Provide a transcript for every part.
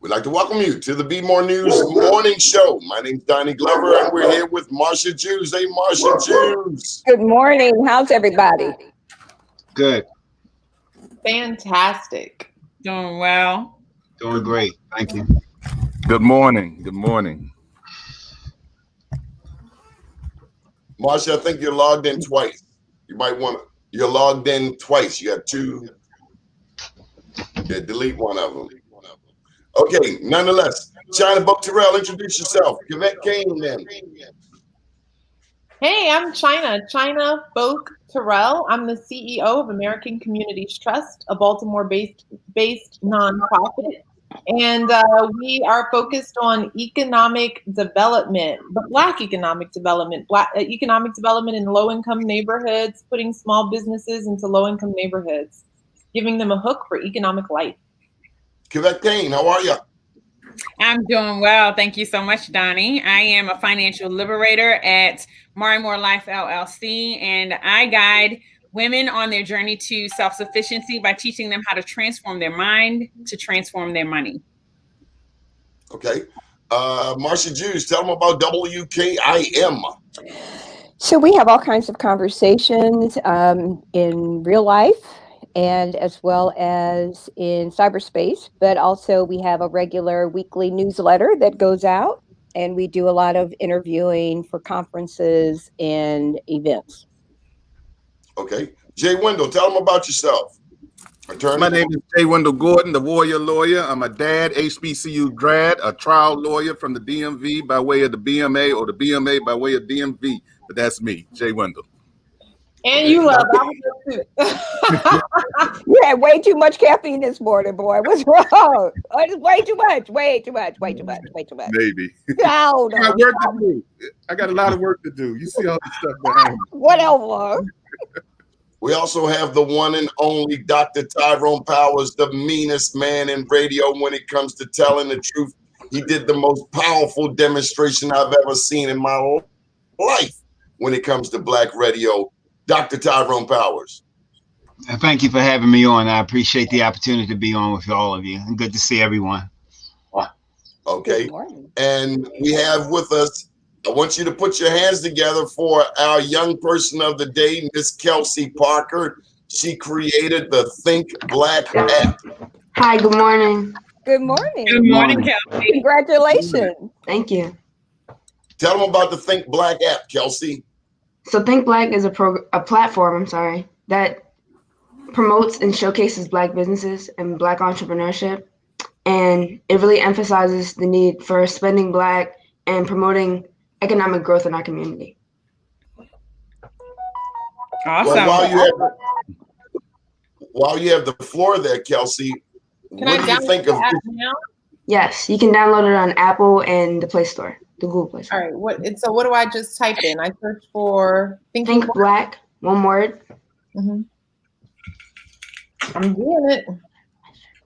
We'd like to welcome you to the Be More News morning show. My name's Donnie Glover, and we're here with Marsha Jews. Hey, Marsha Jews. Good morning. How's everybody? Good. Fantastic. Doing well. Doing great. Thank you. Good morning. Good morning. Marsha, I think you're logged in twice. You might want to, you're logged in twice. You got two. Yeah, delete one of them. Okay, nonetheless, China Book Terrell, introduce yourself. Yvette Kane, then. Hey, I'm China Folk Terrell. I'm the CEO of American Communities Trust, a Baltimore-based nonprofit. And we are focused on economic development, but Black economic development in low-income neighborhoods, putting small businesses into low-income neighborhoods, giving them a hook for economic life. Yvette Kane, how are you? I'm doing well. Thank you so much, Donnie. I am a financial liberator at More Life LLC, and I guide women on their journey to self-sufficiency by teaching them how to transform their mind to transform their money. Okay. Marsha Jews, tell them about WKIM. So we have all kinds of conversations in real life and as well as in cyberspace, but also we have a regular weekly newsletter that goes out, and we do a lot of interviewing for conferences and events. Okay. Jay Wendell, tell them about yourself. Attorney. My name is Jay Wendell Gordon, the Warrior Lawyer. I'm a dad, HBCU grad, a trial lawyer from the DMV by way of the BMA, or the BMA by way of DMV. But that's me, Jay Wendell. And you love it. You had way too much caffeine this morning, boy. What's wrong? It's way too much. Way too much. Maybe. No. I got work to do. I got a lot of work to do. You see all this stuff behind me. Whatever. We also have the one and only Dr. Tyrone Powers, the meanest man in radio when it comes to telling the truth. He did the most powerful demonstration I've ever seen in my life when it comes to Black radio. Dr. Tyrone Powers. Thank you for having me on. I appreciate the opportunity to be on with all of you. And good to see everyone. Okay. And we have with us, I want you to put your hands together for our young person of the day, Miss Kelsey Parker. She created the Think Black app. Hi, good morning. Good morning. Good morning, Kelsey. Congratulations. Thank you. Tell them about the Think Black app, Kelsey. So Think Black is a platform, that promotes and showcases Black businesses and Black entrepreneurship. And it really emphasizes the need for spending Black and promoting economic growth in our community. Awesome. Well, while you have the floor there, Kelsey, what do you think of app now? Yes, you can download it on Apple and the Play Store, the Google Play Store. All right. What do I just type in? I search for Think Black, one word. Mm-hmm. I'm doing it.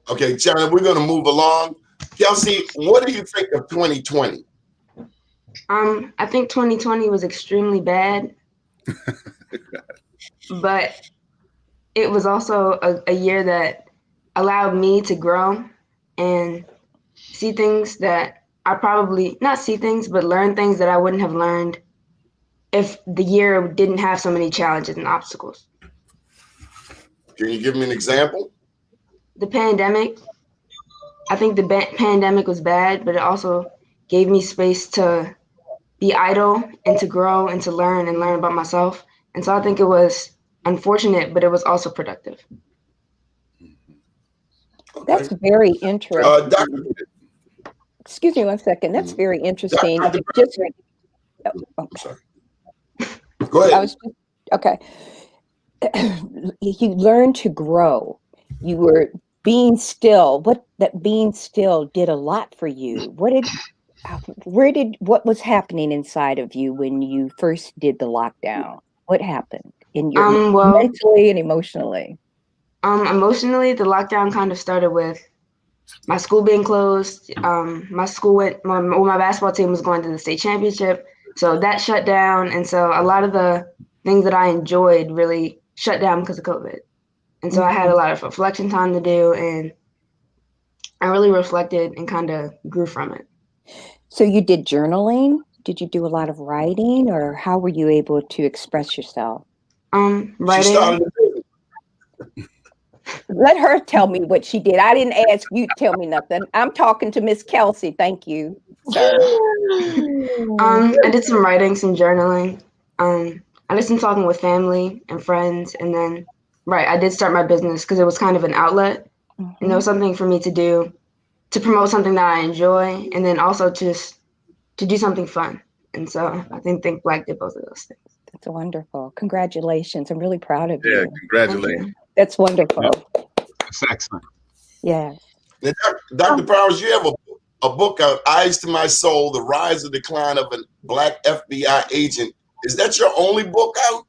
Okay, China, we're going to move along. Kelsey, what do you think of 2020? I think 2020 was extremely bad, but it was also a year that allowed me to grow and see things that I probably not see things, but learn things that I wouldn't have learned if the year didn't have so many challenges and obstacles. Can you give me an example? The pandemic. I think the pandemic was bad, but it also gave me space to be idle and to grow and to learn about myself. And so I think it was unfortunate, but it was also productive. Okay. That's very interesting. Excuse me one second. That's very interesting. Sorry. Go ahead. Okay. You learned to grow. You were being still. That being still did a lot for you. What was happening inside of you when you first did the lockdown? What happened in your mentally and emotionally? Emotionally, the lockdown kind of started with my school being closed. My basketball team was going to the state championship, so that shut down. And so a lot of the things that I enjoyed really shut down because of COVID. And so I had a lot of reflection time to do, and I really reflected and kind of grew from it. So you did journaling? Did you do a lot of writing, or how were you able to express yourself? She Writing. started a business. Let her tell me what she did. I didn't ask you to tell me nothing. I'm talking to Miss Kelsey. Thank you, sir. I did some writing, some journaling. I did some talking with family and friends, and then, I did start my business because it was kind of an outlet. And it was something for me to do, to promote something that I enjoy, and then also just to do something fun. And so I think Black did both of those things. That's wonderful. Congratulations. I'm really proud of Yeah, you. congratulations. That's wonderful. That's excellent. Yeah. Now, Dr. Powers, you have a book out, Eyes to My Soul, The Rise and Decline of a Black FBI Agent. Is that your only book out?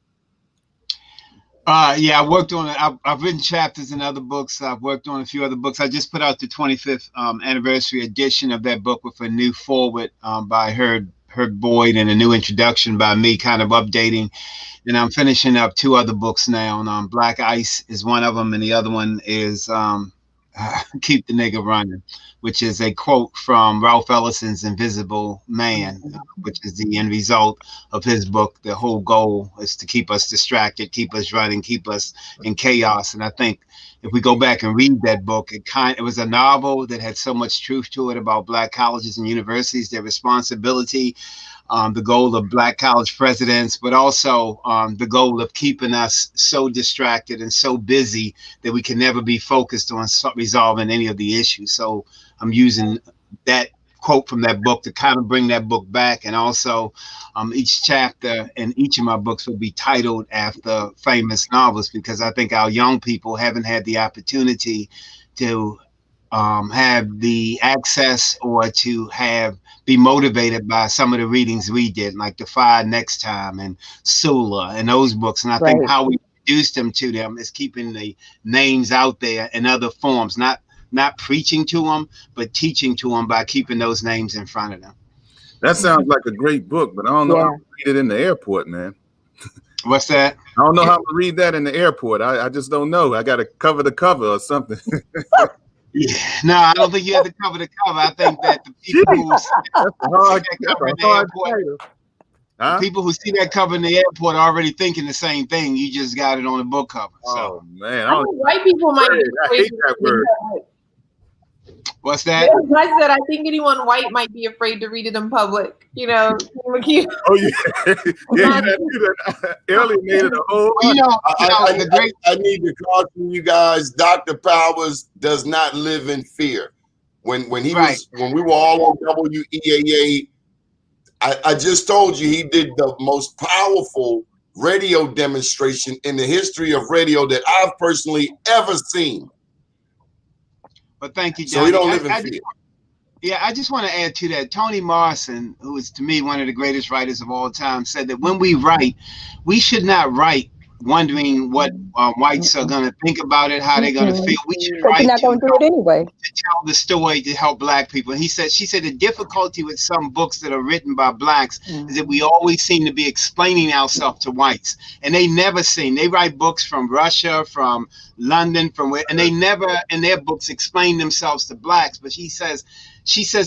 Yeah, I worked on it. I've written chapters in other books. I've worked on a few other books. I just put out the 25th anniversary edition of that book with a new foreword by Herb Boyd and a new introduction by me, kind of updating. And I'm finishing up 2 other books now. Black Ice is one of them, and the other one is Keep the Nigga Running, which is a quote from Ralph Ellison's Invisible Man, which is the end result of his book. The whole goal is to keep us distracted, keep us running, keep us in chaos. And I think if we go back and read that book, it was a novel that had so much truth to it about Black colleges and universities, their responsibility, the goal of Black college presidents, but also the goal of keeping us so distracted and so busy that we can never be focused on resolving any of the issues. So I'm using that quote from that book to kind of bring that book back. And also each chapter in each of my books will be titled after famous novelists, because I think our young people haven't had the opportunity to have the access or to be motivated by some of the readings we did, like Defy Next Time and Sula and those books. And I think how we introduced them to them is keeping the names out there in other forms, not preaching to them, but teaching to them by keeping those names in front of them. That sounds like a great book, but I don't know how to read it in the airport, man. What's that? I don't know how to read that in the airport. I just don't know. I got to cover the cover or something. Yeah, no, I don't think you have to cover the cover. I think that the people who see that cover in the airport, people who see that cover in the airport are already thinking the same thing. You just got it on the book cover. So. Oh man, I think white people might be I hate that word. What's that? I said I think anyone white might be afraid to read it in public. You know. Oh yeah, yeah. Alienated a whole. I need to caution you guys. Dr. Powers does not live in fear. When we were all on WEAA, I just told you he did the most powerful radio demonstration in the history of radio that I've personally ever seen. But thank you, Johnny. So he don't live in fear. Yeah, I just want to add to that. Toni Morrison, who is to me one of the greatest writers of all time, said that when we write, we should not write wondering what whites are going to think about it, how they're going to feel. We should write not going to do it anyway. To tell the story to help Black people. And she said the difficulty with some books that are written by Blacks is that we always seem to be explaining ourselves to whites, and they never seem. They write books from Russia, from London, from where, and they never in their books explain themselves to Blacks. But she says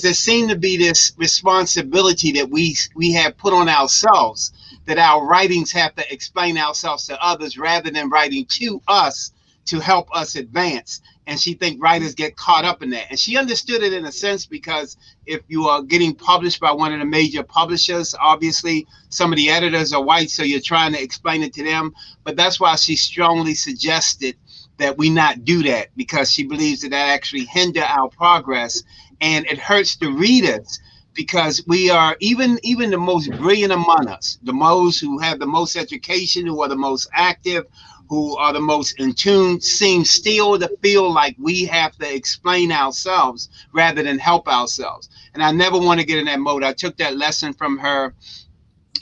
there seemed to be this responsibility that we have put on ourselves, that our writings have to explain ourselves to others rather than writing to us to help us advance. And she thinks writers get caught up in that. And she understood it in a sense, because if you are getting published by one of the major publishers, obviously some of the editors are white, so you're trying to explain it to them. But that's why she strongly suggested that we not do that, because she believes that actually hinder our progress, and it hurts the readers, because we are even the most brilliant among us, the most who have the most education, who are the most active, who are the most in tune, seem still to feel like we have to explain ourselves rather than help ourselves. And I never want to get in that mode. I took that lesson from her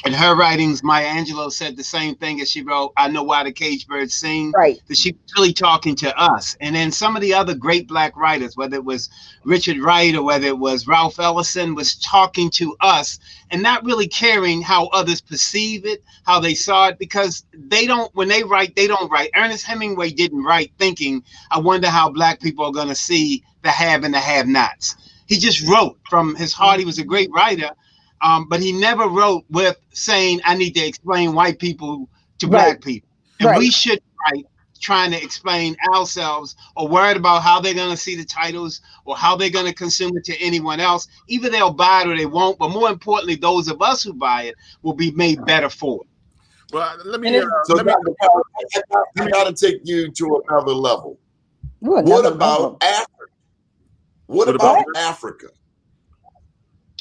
In her writings, Maya Angelou said the same thing as she wrote, I Know Why the Caged Birds Sing, Right. that she was really talking to us. And then some of the other great Black writers, whether it was Richard Wright or whether it was Ralph Ellison, was talking to us and not really caring how others perceive it, how they saw it, because they don't, when they write, they don't write. Ernest Hemingway didn't write thinking, I wonder how Black people are going to see the have and the have-nots. He just wrote from his heart. He was a great writer. But he never wrote with saying, I need to explain white people to Black people. And we should write trying to explain ourselves or worried about how they're going to see the titles or how they're going to consume it to anyone else. Either they'll buy it or they won't. But more importantly, those of us who buy it will be made better for it. Well, let me. I got to take you to another level. What about Africa? What about Africa?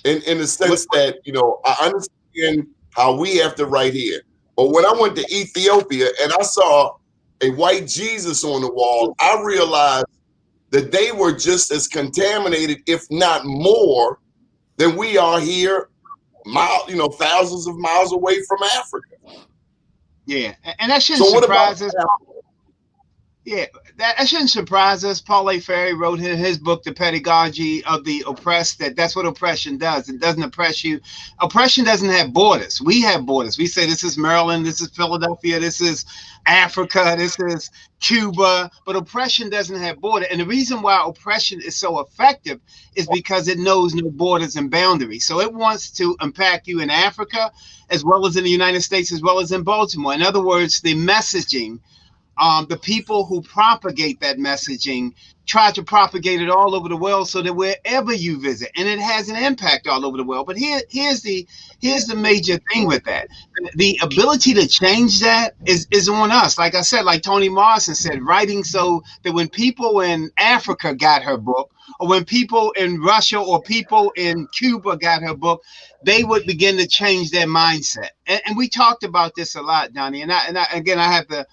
In the sense that, you know, I understand how we have to write here. But when I went to Ethiopia and I saw a white Jesus on the wall, I realized that they were just as contaminated, if not more, than we are here, thousands of miles away from Africa. Yeah, and that shouldn't surprise us. Yeah, that shouldn't surprise us. Paul A. Ferry wrote in his book, The Pedagogy of the Oppressed, that's what oppression does. It doesn't oppress you. Oppression doesn't have borders. We have borders. We say this is Maryland, this is Philadelphia, this is Africa, this is Cuba, but oppression doesn't have borders. And the reason why oppression is so effective is because it knows no borders and boundaries. So it wants to impact you in Africa, as well as in the United States, as well as in Baltimore. In other words, the messaging, the people who propagate that messaging try to propagate it all over the world so that wherever you visit, and it has an impact all over the world. But here's the major thing with that. The ability to change that is on us. Like I said, like Toni Morrison said, writing so that when people in Africa got her book, or when people in Russia or people in Cuba got her book, they would begin to change their mindset. And we talked about this a lot, Donnie. And I have to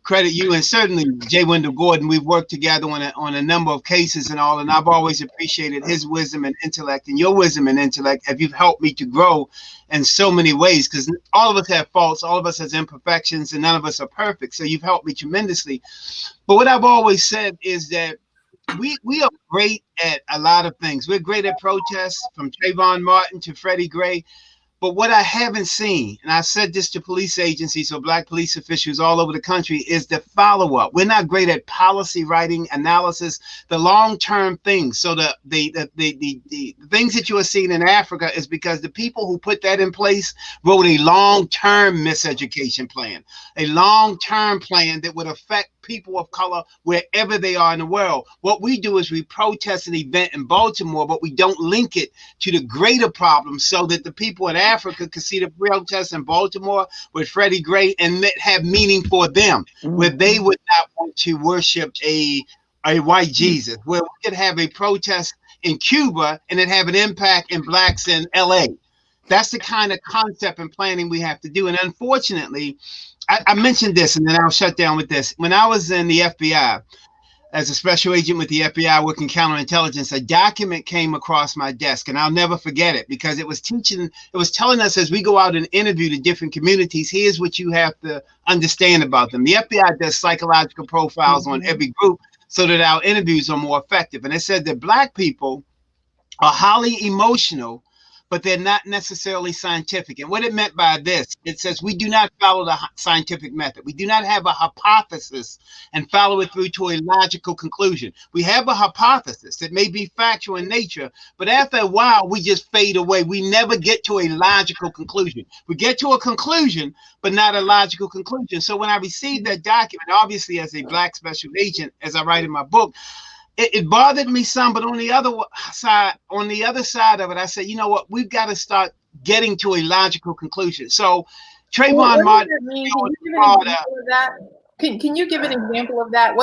credit you and certainly J. Wendell Gordon. We've worked together on a number of cases and all, and I've always appreciated his wisdom and intellect and your wisdom and intellect. Have you helped me to grow in so many ways? Because all of us have faults, all of us has imperfections, and none of us are perfect. So you've helped me tremendously. But what I've always said is that we are great at a lot of things. We're great at protests, from Trayvon Martin to Freddie Gray. But what I haven't seen, and I said this to police agencies or Black police officials all over the country, is the follow-up. We're not great at policy writing, analysis, the long-term things. So the things that you are seeing in Africa is because the people who put that in place wrote a long-term miseducation plan, a long-term plan that would affect people of color wherever they are in the world. What we do is we protest an event in Baltimore, but we don't link it to the greater problem so that the people in Africa can see the protests in Baltimore with Freddie Gray and have meaning for them, where they would not want to worship a white Jesus, where we could have a protest in Cuba and it have an impact in Blacks in LA. That's the kind of concept and planning we have to do. And unfortunately, I mentioned this, and then I'll shut down with this. When I was in the FBI, as a special agent with the FBI working counterintelligence, a document came across my desk, and I'll never forget it because it was telling us as we go out and interview the different communities, here's what you have to understand about them. The FBI does psychological profiles on every group so that our interviews are more effective. And it said that Black people are highly emotional, but they're not necessarily scientific. And what it meant by this, it says we do not follow the scientific method. We do not have a hypothesis and follow it through to a logical conclusion. We have a hypothesis that may be factual in nature, but after a while, we just fade away. We never get to a logical conclusion. We get to a conclusion, but not a logical conclusion. So when I received that document, obviously as a Black special agent, as I write in my book, it bothered me some, but on the other side of it, I said, you know what? We've got to start getting to a logical conclusion. So Trayvon Martin. Can you give an example of that?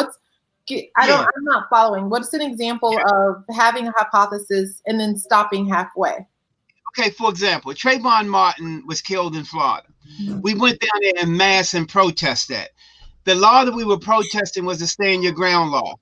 I'm not following. What's an example of having a hypothesis and then stopping halfway? Okay, for example, Trayvon Martin was killed in Florida. We went down there en masse and protested that. The law that we were protesting was the Stand Your Ground law.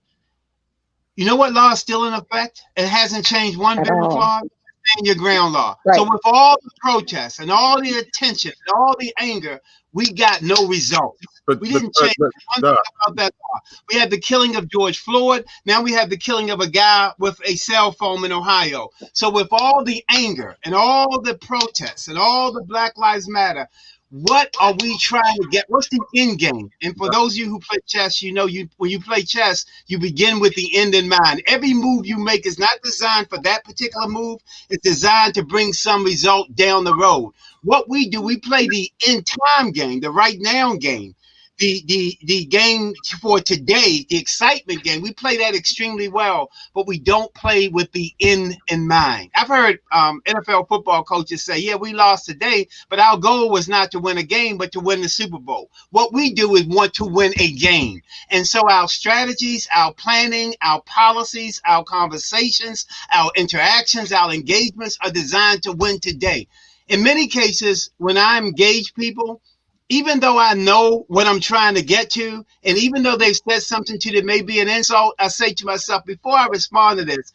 You know what law is still in effect? It hasn't changed one bit in Florida. stand your ground law. Right. So with all the protests and all the attention and all the anger, we got no results. We didn't change one thing about that law. We had the killing of George Floyd. Now we have the killing of a guy with a cell phone in Ohio. So with all the anger and all the protests and all the Black Lives Matter, what are we trying to get? What's the end game? And for those of you who play chess, you know, when you play chess, you begin with the end in mind. Every move you make is not designed for that particular move. It's designed to bring some result down the road. What we do, we play the in time game, the right now game. The game for today, the excitement game, we play that extremely well, but we don't play with the end in mind. I've heard NFL football coaches say, yeah, we lost today, but our goal was not to win a game, but to win the Super Bowl. What we do is want to win a game. And so our strategies, our planning, our policies, our conversations, our interactions, our engagements are designed to win today. In many cases, when I engage people, even though I know what I'm trying to get to, and even though they've said something to that may be an insult, I say to myself, before I respond to this,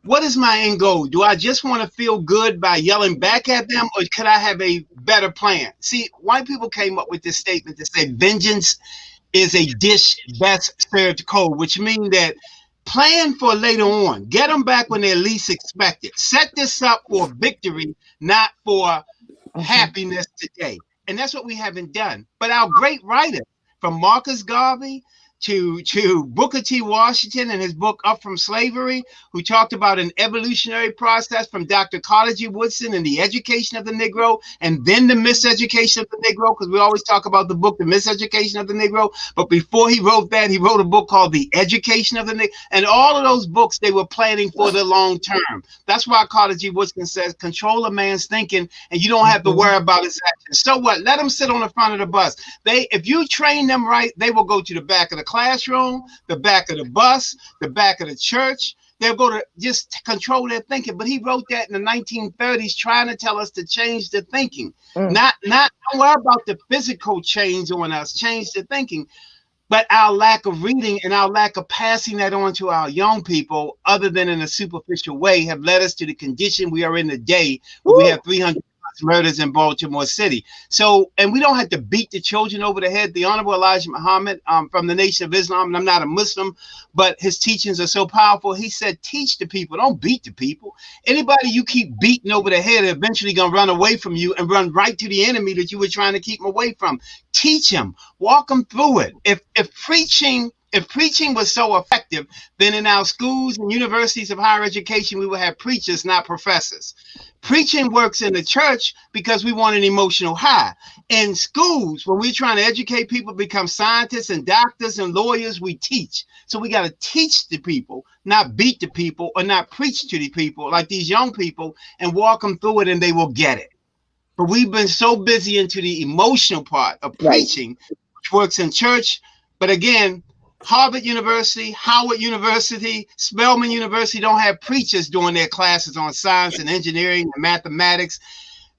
what is my end goal? Do I just want to feel good by yelling back at them, or could I have a better plan? See, white people came up with this statement that said vengeance is a dish best served cold, which means that plan for later on. Get them back when they're least expected. Set this up for victory, not for happiness today. And that's what we haven't done. But our great writers, from Marcus Garvey to Booker T. Washington and his book Up From Slavery, who talked about an evolutionary process, from Dr. Carter G. Woodson and the education of the Negro, and then the miseducation of the Negro, because we always talk about the book, The Miseducation of the Negro. But before he wrote that, he wrote a book called The Education of the Negro. And all of those books, they were planning for the long term. That's why Carter G. Woodson says, control a man's thinking, and you don't have to worry about his actions. So what? Let them sit on the front of the bus. If you train them right, they will go to the back of the classroom, the back of the bus, the back of the church. They'll go to just control their thinking. But he wrote that in the 1930s, trying to tell us to change the thinking. Not don't worry about the physical change on us, change the thinking. But our lack of reading and our lack of passing that on to our young people, other than in a superficial way, have led us to the condition we are in today, where we have 300 murders in Baltimore City. So, and we don't have to beat the children over the head. The Honorable Elijah Muhammad from the Nation of Islam, and I'm not a Muslim, but his teachings are so powerful. He said, teach the people, don't beat the people. Anybody you keep beating over the head are eventually going to run away from you and run right to the enemy that you were trying to keep them away from. Teach them, walk them through it. If preaching was so effective, then in our schools and universities of higher education, we would have preachers, not professors. Preaching works in the church because we want an emotional high. In schools, when we're trying to educate people to become scientists and doctors and lawyers, we teach. So we got to teach the people, not beat the people, or not preach to the people like these young people, and walk them through it and they will get it. But we've been so busy into the emotional part of preaching, which works in church. But again, Harvard University, Howard University, Spelman University don't have preachers doing their classes on science and engineering and mathematics.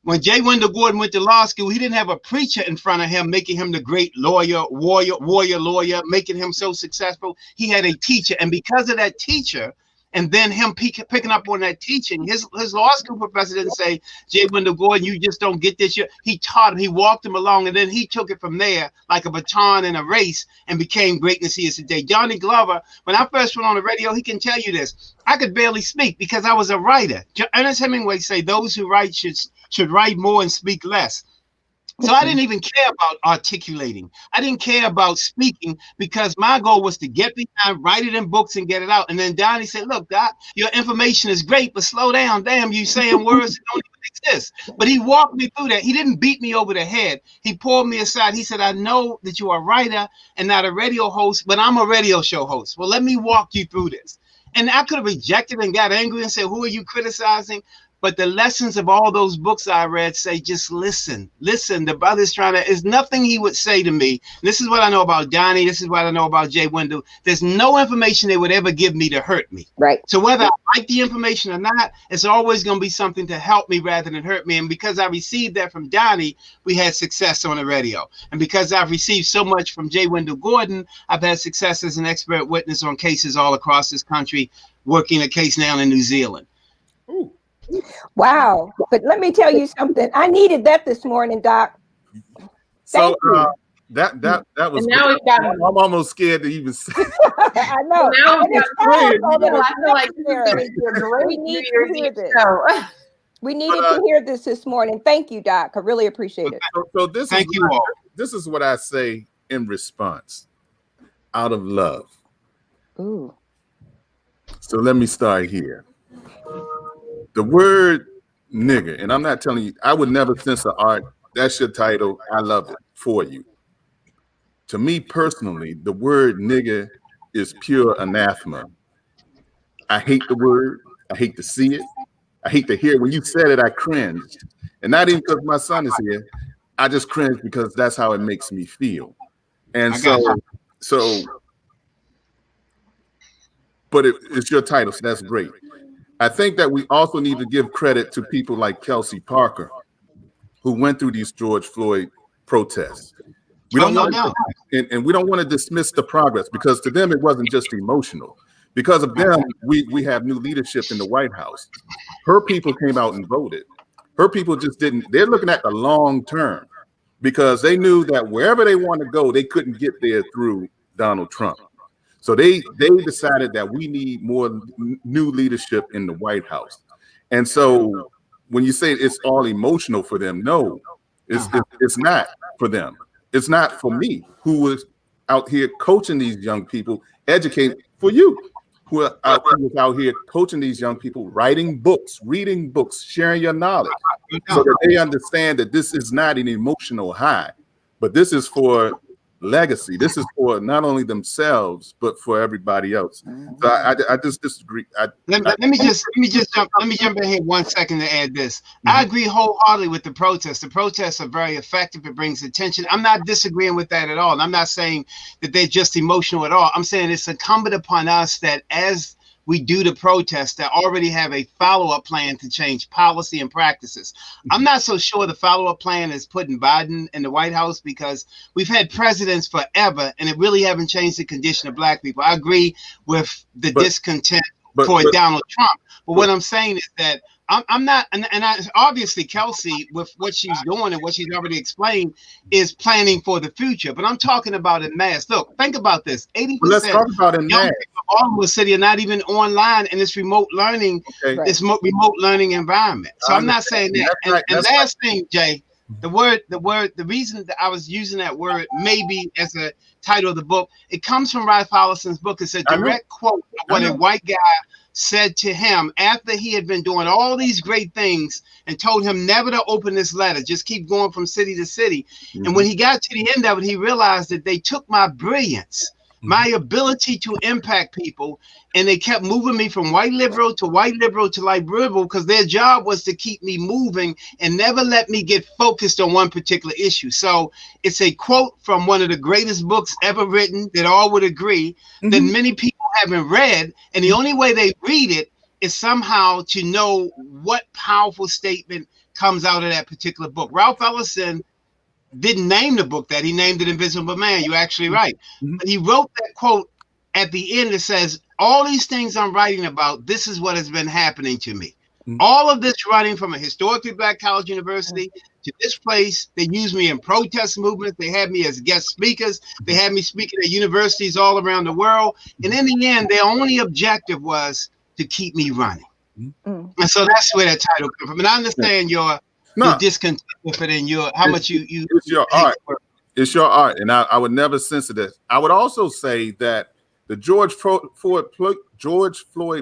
When J. Wendell Gordon went to law school, he didn't have a preacher in front of him making him the great lawyer, warrior lawyer, making him so successful. He had a teacher. And because of that teacher, and then him picking up on that teaching, his law school professor didn't say, J. Wendell Gordon, you just don't get this. He taught him, he walked him along, and then he took it from there like a baton in a race and became greatness he is today. Johnny Glover, when I first went on the radio, he can tell you this, I could barely speak because I was a writer. Ernest Hemingway say those who write should write more and speak less. So I didn't even care about articulating. I didn't care about speaking because my goal was to get behind, write it in books and get it out. And then Donnie said, look, Doc, your information is great, but slow down. Damn, you saying words that don't even exist. But he walked me through that. He didn't beat me over the head. He pulled me aside. He said, I know that you are a writer and not a radio host, but I'm a radio show host. Well, let me walk you through this. And I could have rejected and got angry and said, who are you criticizing? But the lessons of all those books I read say, just listen. Listen, the brother's there's nothing he would say to me. This is what I know about Donnie. This is what I know about Jay Wendell. There's no information they would ever give me to hurt me. Right. So whether I like the information or not, it's always going to be something to help me rather than hurt me. And because I received that from Donnie, we had success on the radio. And because I've received so much from Jay Wendell Gordon, I've had success as an expert witness on cases all across this country, working a case now in New Zealand. Ooh. Wow. But let me tell you something. I needed that this morning, Doc. So Thank you. that was. And now we've got. I'm almost scared to even say. I know. Now And we've it's got powerful that I feel like it's this is going to necessary. be a great We New need to Year's hear Eve this. show. We needed to hear this morning. Thank you, Doc. I really appreciate it. So this Thank you all. This is what I say in response, out of love. Ooh. So let me start here. The word nigger, and I'm not telling you, I would never censor art. That's your title. I love it for you. To me personally, the word nigger is pure anathema. I hate the word. I hate to see it. I hate to hear it. When you said it, I cringed. And not even because my son is here. I just cringe because that's how it makes me feel. And but it's your title, so that's great. I think that we also need to give credit to people like Kelsey Parker, who went through these George Floyd protests. We don't want to, and we don't want to dismiss the progress, because to them it wasn't just emotional. Because of them, we have new leadership in the White House. Her people came out and voted. Her people just didn't. They're looking at the long term, because they knew that wherever they want to go, they couldn't get there through Donald Trump. So they decided that we need more new leadership in the White House. And so when you say it's all emotional for them, no, it's not for them. It's not for me, who was out here coaching these young people, educating, for you, who was out here coaching these young people, writing books, reading books, sharing your knowledge, so that they understand that this is not an emotional high, but this is for legacy. This is for not only themselves but for everybody else. So I just disagree. Let me jump in here 1 second to add this. I agree wholeheartedly with the protests. The protests are very effective. It brings attention. I'm not disagreeing with that at all. And I'm not saying that they're just emotional at all. I'm saying it's incumbent upon us that as we do the protests, that already have a follow-up plan to change policy and practices. I'm not so sure the follow-up plan is putting Biden in the White House, because we've had presidents forever and it really haven't changed the condition of Black people. I agree with the discontent for Donald Trump. But what I'm saying is that I'm not, and obviously Kelsey, with what she's doing and what she's already explained, is planning for the future. But I'm talking about in mass. Look, think about this: 80% let's talk about in mass. of Baltimore City are not even online in this remote learning, this remote learning environment. So I'm not saying that. And last thing, Jay, the reason that I was using that word maybe as a title of the book, it comes from Ralph Hollison's book. It's a direct quote of what a white guy said to him after he had been doing all these great things and told him never to open this letter, just keep going from city to city. And when he got to the end of it, he realized that they took my brilliance, my ability to impact people, and they kept moving me from white liberal to light liberal, because their job was to keep me moving and never let me get focused on one particular issue. So it's a quote from one of the greatest books ever written that all would agree that many people haven't read, and the only way they read it is somehow to know what powerful statement comes out of that particular book. Ralph Ellison didn't name the book that, he named it Invisible Man. You're actually right. But he wrote that quote at the end that says, all these things I'm writing about, this is what has been happening to me. All of this running from a historically Black college university to this place. They used me in protest movements. They had me as guest speakers. They had me speaking at universities all around the world. And in the end, their only objective was to keep me running. And so that's where that title comes from. And I understand your discontent with it and how much you it's your art. It's your art. And I would never censor this. I would also say that the George Floyd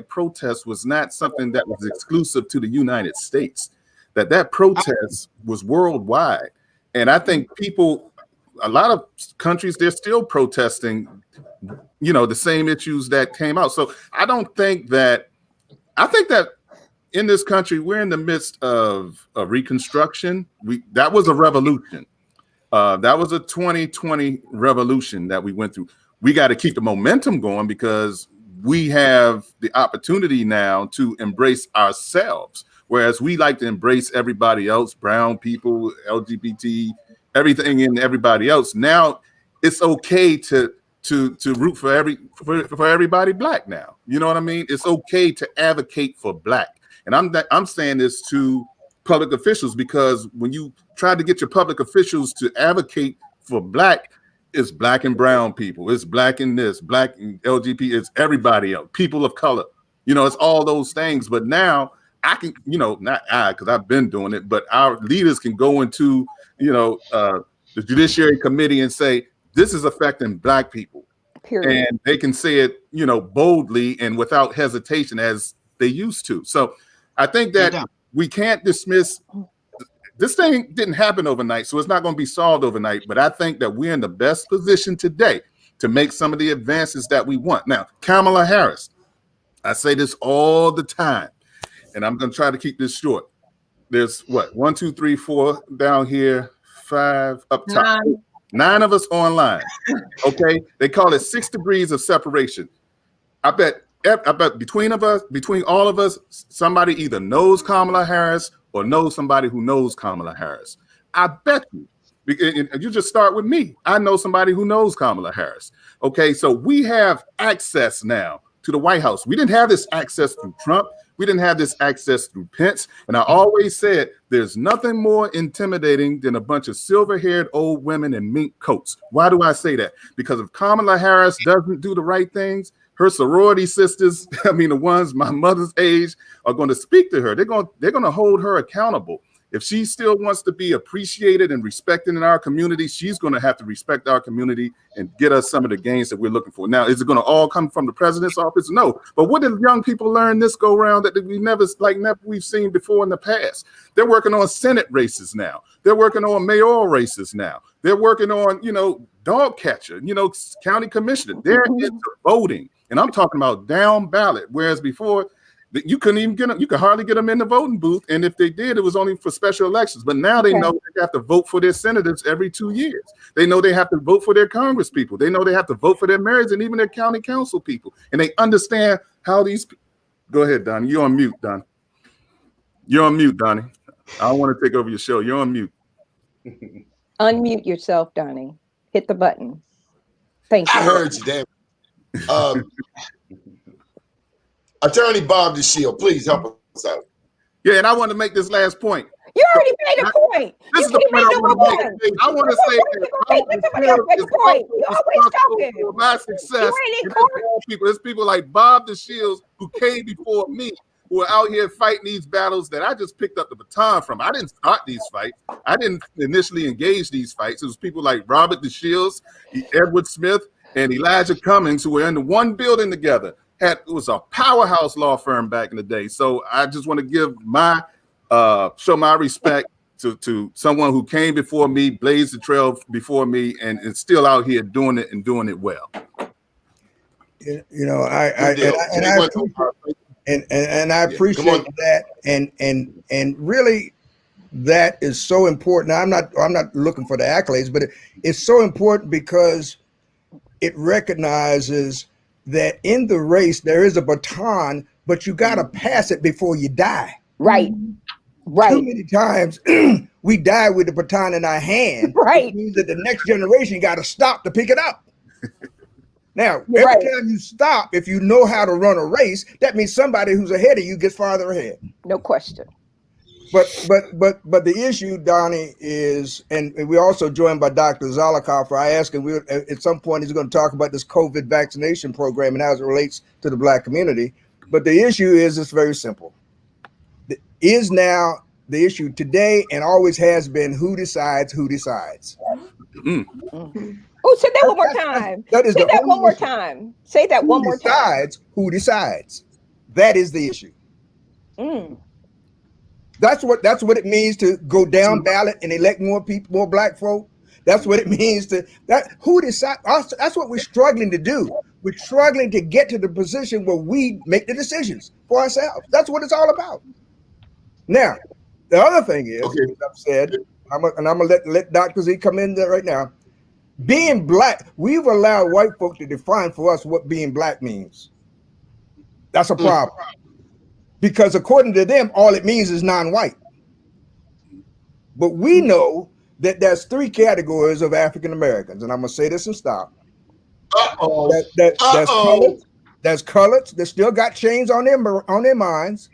protest was not something that was exclusive to the United States. That protest was worldwide. And I think a lot of countries, they're still protesting, the same issues that came out. So I think that in this country, we're in the midst of a reconstruction. That was a revolution. That was a 2020 revolution that we went through. We got to keep the momentum going, because we have the opportunity now to embrace ourselves, whereas we like to embrace everybody else, brown people, LGBT, everything, and everybody else. Now it's okay to root for everybody Black now. You know what I mean? It's okay to advocate for Black. And I'm saying this to public officials, because when you try to get your public officials to advocate for Black, it's Black and brown people, it's Black and this, Black and LGBT, it's everybody else, people of color, it's all those things. But now I can, not I, because I've been doing it, but our leaders can go into, the Judiciary Committee and say, this is affecting Black people. Period. And they can say it, boldly and without hesitation as they used to. So I think that we can't dismiss, this thing didn't happen overnight, so it's not going to be solved overnight. But I think that we're in the best position today to make some of the advances that we want. Now, Kamala Harris, I say this all the time, and I'm going to try to keep this short. There's what, 1, 2, 3, 4 down here, 5 up top. 9 of us online. Okay, they call it 6 degrees of separation. I bet between all of us, somebody either knows Kamala Harris or knows somebody who knows Kamala Harris. I bet you. And you just start with me. I know somebody who knows Kamala Harris. Okay, so we have access now to the White House. We didn't have this access through Trump. We didn't have this access through Pence. And I always said there's nothing more intimidating than a bunch of silver-haired old women in mink coats. Why do I say that? Because if Kamala Harris doesn't do the right things, her sorority sisters, the ones my mother's age, are going to speak to her. They're going to hold her accountable. If she still wants to be appreciated and respected in our community, she's going to have to respect our community and get us some of the gains that we're looking for. Now, is it going to all come from the president's office? No. But what did young people learn this go round that we've seen before in the past? They're working on Senate races now. They're working on mayoral races now. They're working on, dog catcher, county commissioner. They're into voting. And I'm talking about down ballot. Whereas before, you couldn't even get them, you could hardly get them in the voting booth. And if they did, it was only for special elections. But now they know they have to vote for their senators every 2 years. They know they have to vote for their Congress people. They know they have to vote for their mayors and even their county council people. And they understand how these. Go ahead, Donnie. You're on mute, Donnie. You're on mute, Donnie. I don't want to take over your show. You're on mute. Unmute yourself, Donnie. Hit the button. Thank you. I heard you, damn. Attorney Bob DeShield, please help us out. Yeah, and I want to make this last point. You already made a point. This is the point I want to make. I want to say that my success. There's people like Bob DeShield who came before me, who are out here fighting these battles that I just picked up the baton from. I didn't start these fights. I didn't initially engage these fights. It was people like Robert DeShields, Edward Smith, and Elijah Cummings, who were in the one building together. It was a powerhouse law firm back in the day. So I just want to give show my respect to someone who came before me, blazed the trail before me, and is still out here doing it and doing it well. I appreciate that, and really that is so important. I'm not looking for the accolades, but it's so important because it recognizes that in the race there is a baton, but you got to pass it before you die. Right. Too many times we die with the baton in our hand. Right. It means that the next generation got to stop to pick it up. Now, every time you stop, if you know how to run a race, that means somebody who's ahead of you gets farther ahead. No question. But the issue, Donnie, is, and we're also joined by Dr. Zolikoff. I asked him, at some point he's going to talk about this COVID vaccination program and how it relates to the Black community. But the issue is, it's very simple. Is now the issue today and always has been, who decides who decides. Oh, say that one more time. Say that one more time. Say that one more time. Decides who decides. That is the issue. That's what it means to go down ballot and elect more people, more Black folk. That's what it means who decide. That's what we're struggling to do. We're struggling to get to the position where we make the decisions for ourselves. That's what it's all about. Now, the other thing is, as I've said, I'm gonna let Dr. Z come in there right now. Being Black, we've allowed white folk to define for us what being Black means. That's a problem. Because according to them, all it means is non-white. But we know that there's 3 categories of African Americans, and I'm gonna say this and stop. That's colored, There's coloreds that still got chains on their minds.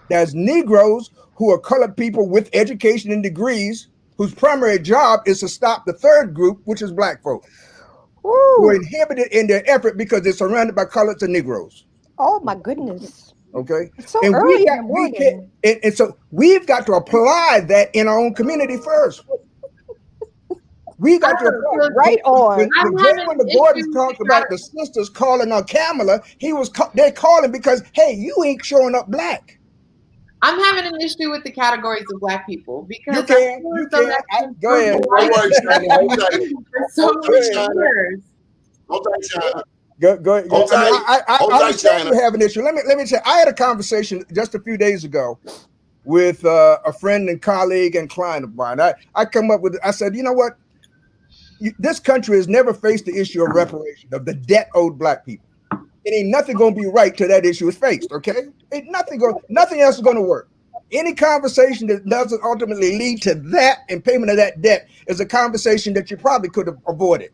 There's Negroes who are colored people with education and degrees whose primary job is to stop the third group, which is black folk, who are inhibited in their effort because they're surrounded by coloreds and Negroes. Oh my goodness. Okay. It's so and early in the morning. And so we've got to apply that in our own community first. We got to apply right on. When the Gordon talked about the sisters calling on Kamala, they're calling because, hey, you ain't showing up black. I'm having an issue with the categories of black people because you can. Go ahead. Go ahead. I have an issue. Let me say, I had a conversation just a few days ago with a friend and colleague and client of mine. I said, you know what? This country has never faced the issue of reparation, of the debt owed black people. It ain't nothing going to be right till that issue is faced, okay? Nothing else is going to work. Any conversation that doesn't ultimately lead to that and payment of that debt is a conversation that you probably could have avoided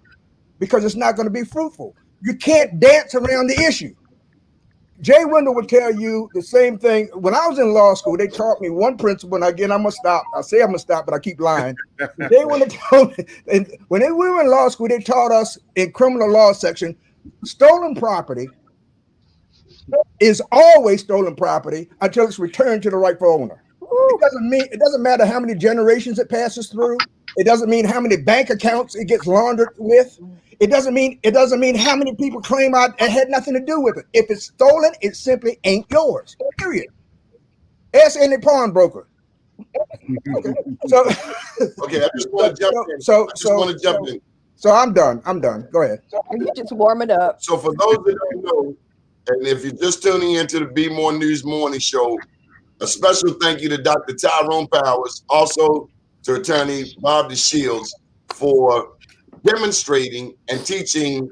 because it's not going to be fruitful. You can't dance around the issue. Jay Wendell would tell you the same thing. When I was in law school, they taught me one principle, and again, I'm going to stop. I say I'm going to stop, but I keep lying. Jay Wendell told me, and when we were in law school, they taught us in criminal law section, stolen property is always stolen property until it's returned to the rightful owner. It doesn't matter how many generations it passes through. It doesn't mean how many bank accounts it gets laundered with. It doesn't mean how many people claim it had nothing to do with it. If it's stolen, it simply ain't yours. Period. Ask any pawnbroker. Okay. I just want to jump in. So I'm done. Go ahead. You just warm it up. So for those that don't know, and if you're just tuning into the BmoreNews morning show, a special thank you to Dr. Tyrone Powers, also to Attorney Bob DeShields for demonstrating and teaching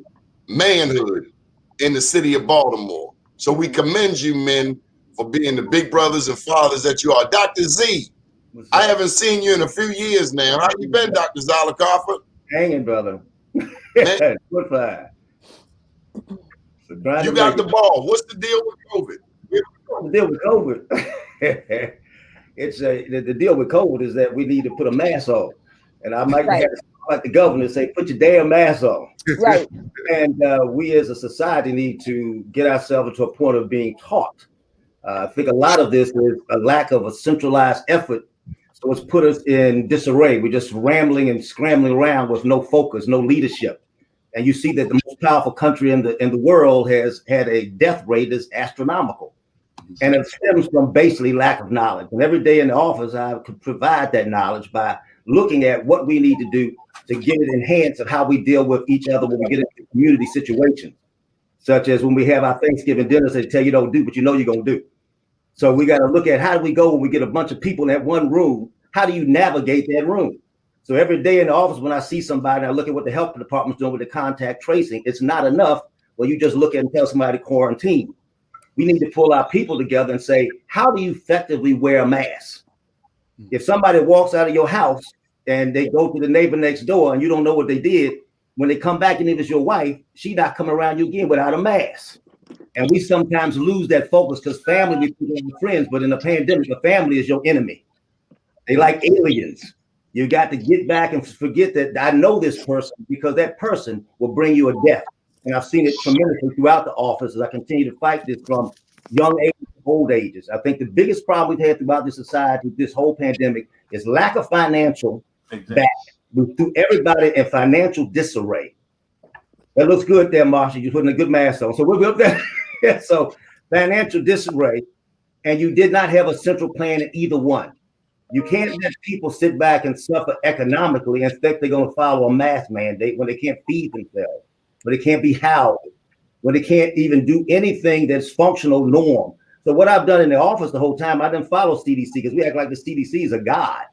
manhood in the city of Baltimore. So we commend you, men, for being the big brothers and fathers that you are. Dr. Z, I haven't seen you in a few years now. How you been, Dr. Zalakafa? Hanging, brother. Good fine. You got the ball. What's the deal with COVID? The deal with COVID. It's the deal with COVID is that we need to put a mask on. And I might have to like the governor say, put your damn mask on. Right. And we as a society need to get ourselves to a point of being taught. I think a lot of this is a lack of a centralized effort. So it's put us in disarray. We're just rambling and scrambling around with no focus, no leadership. And you see that the most powerful country in the world has had a death rate that's astronomical. And it stems from basically lack of knowledge. And every day in the office, I could provide that knowledge by looking at what we need to do to get it enhanced of how we deal with each other when we get into community situations, such as when we have our Thanksgiving dinners, they tell you don't do, but you know you're going to do. So we got to look at how do we go when we get a bunch of people in that one room? How do you navigate that room? So every day in the office, when I see somebody, I look at what the health department's doing with the contact tracing. It's not enough when you just look at and tell somebody to quarantine. We need to pull our people together and say, how do you effectively wear a mask? If somebody walks out of your house and they go to the neighbor next door and you don't know what they did, when they come back and if it's your wife, she not coming around you again without a mask. And we sometimes lose that focus because family, we are friends, but in a pandemic, the family is your enemy. They like aliens. You got to get back and forget that I know this person because that person will bring you a death. And I've seen it tremendously throughout the office as I continue to fight this from young ages to old ages. I think the biggest problem we've had throughout this society, this whole pandemic, is lack of financial back. We threw everybody in financial disarray. That looks good there, Marsha. You're putting a good mask on. So we're up there. So financial disarray, and you did not have a central plan in either one. You can't let people sit back and suffer economically and think they're going to follow a mask mandate when they can't feed themselves, when they can't be housed, when they can't even do anything that's functional norm. So what I've done in the office the whole time, I didn't follow CDC because we act like the CDC is a god.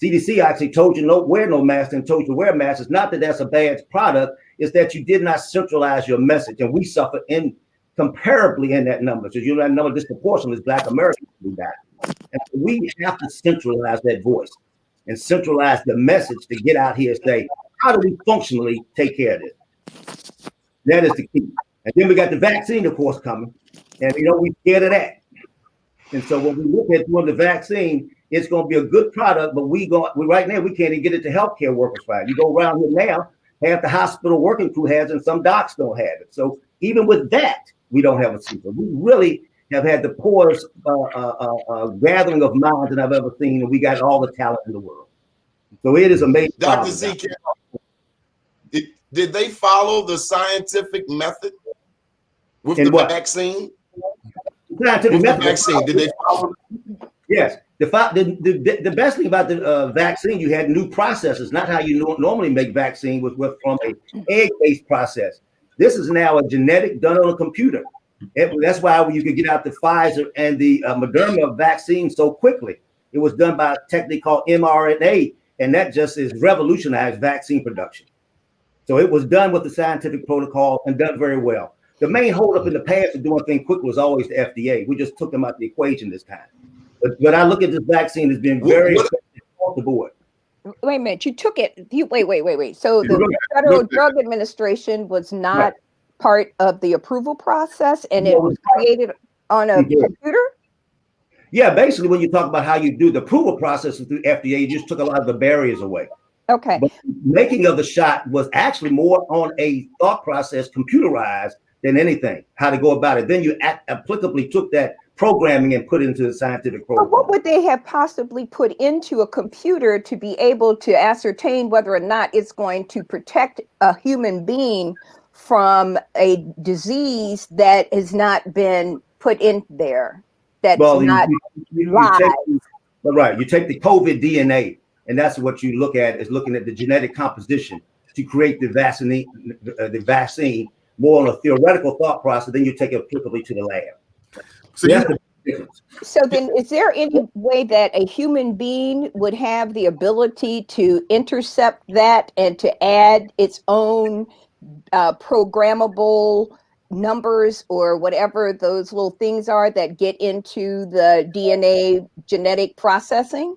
CDC actually told you no, wear no mask and told you to wear masks. It's not that that's a bad product. It's that you did not centralize your message. And we suffer comparably in that number. So you know that number disproportionately is Black Americans do that. And we have to centralize that voice and centralize the message to get out here and say, how do we functionally take care of this? That is the key. And then we got the vaccine, of course, coming. And, we scared of that. And so when we look at doing the vaccine, it's going to be a good product, but right now we can't even get it to healthcare workers right. You go around here now, half the hospital working crew has it, and some docs don't have it. So even with that, we don't have a sequel. We really have had the poorest gathering of minds that I've ever seen, and we got all the talent in the world. So it is amazing. Dr. Z, did they follow the scientific method with the vaccine? Scientific method. Vaccine, did they follow? Yes. The best thing about the vaccine, you had new processes, not how you normally make vaccine from an egg-based process. This is now a genetic done on a computer. That's why you could get out the Pfizer and the Moderna vaccine so quickly. It was done by a technique called mRNA, and that just is revolutionized vaccine production. So it was done with the scientific protocol and done very well. The main holdup in the past of doing things quick was always the FDA. We just took them out the equation this time. But I look at this vaccine as being very effective off the board. Wait a minute, you took it. Wait. So the Federal Drug Administration was not part of the approval process, and it was created on a computer? Yeah, basically, when you talk about how you do the approval process through FDA, you just took a lot of the barriers away. Okay. But making of the shot was actually more on a thought process, computerized, than anything, how to go about it. Then you applicably took that programming and put it into the scientific program. But what would they have possibly put into a computer to be able to ascertain whether or not it's going to protect a human being from a disease that has not been put in there? That's not live. You take the COVID DNA, and that's what you look at, is looking at the genetic composition to create the vaccine more on a theoretical thought process. Then you take it applicably to the lab. So then, is there any way that a human being would have the ability to intercept that and to add its own programmable numbers or whatever those little things are that get into the DNA genetic processing?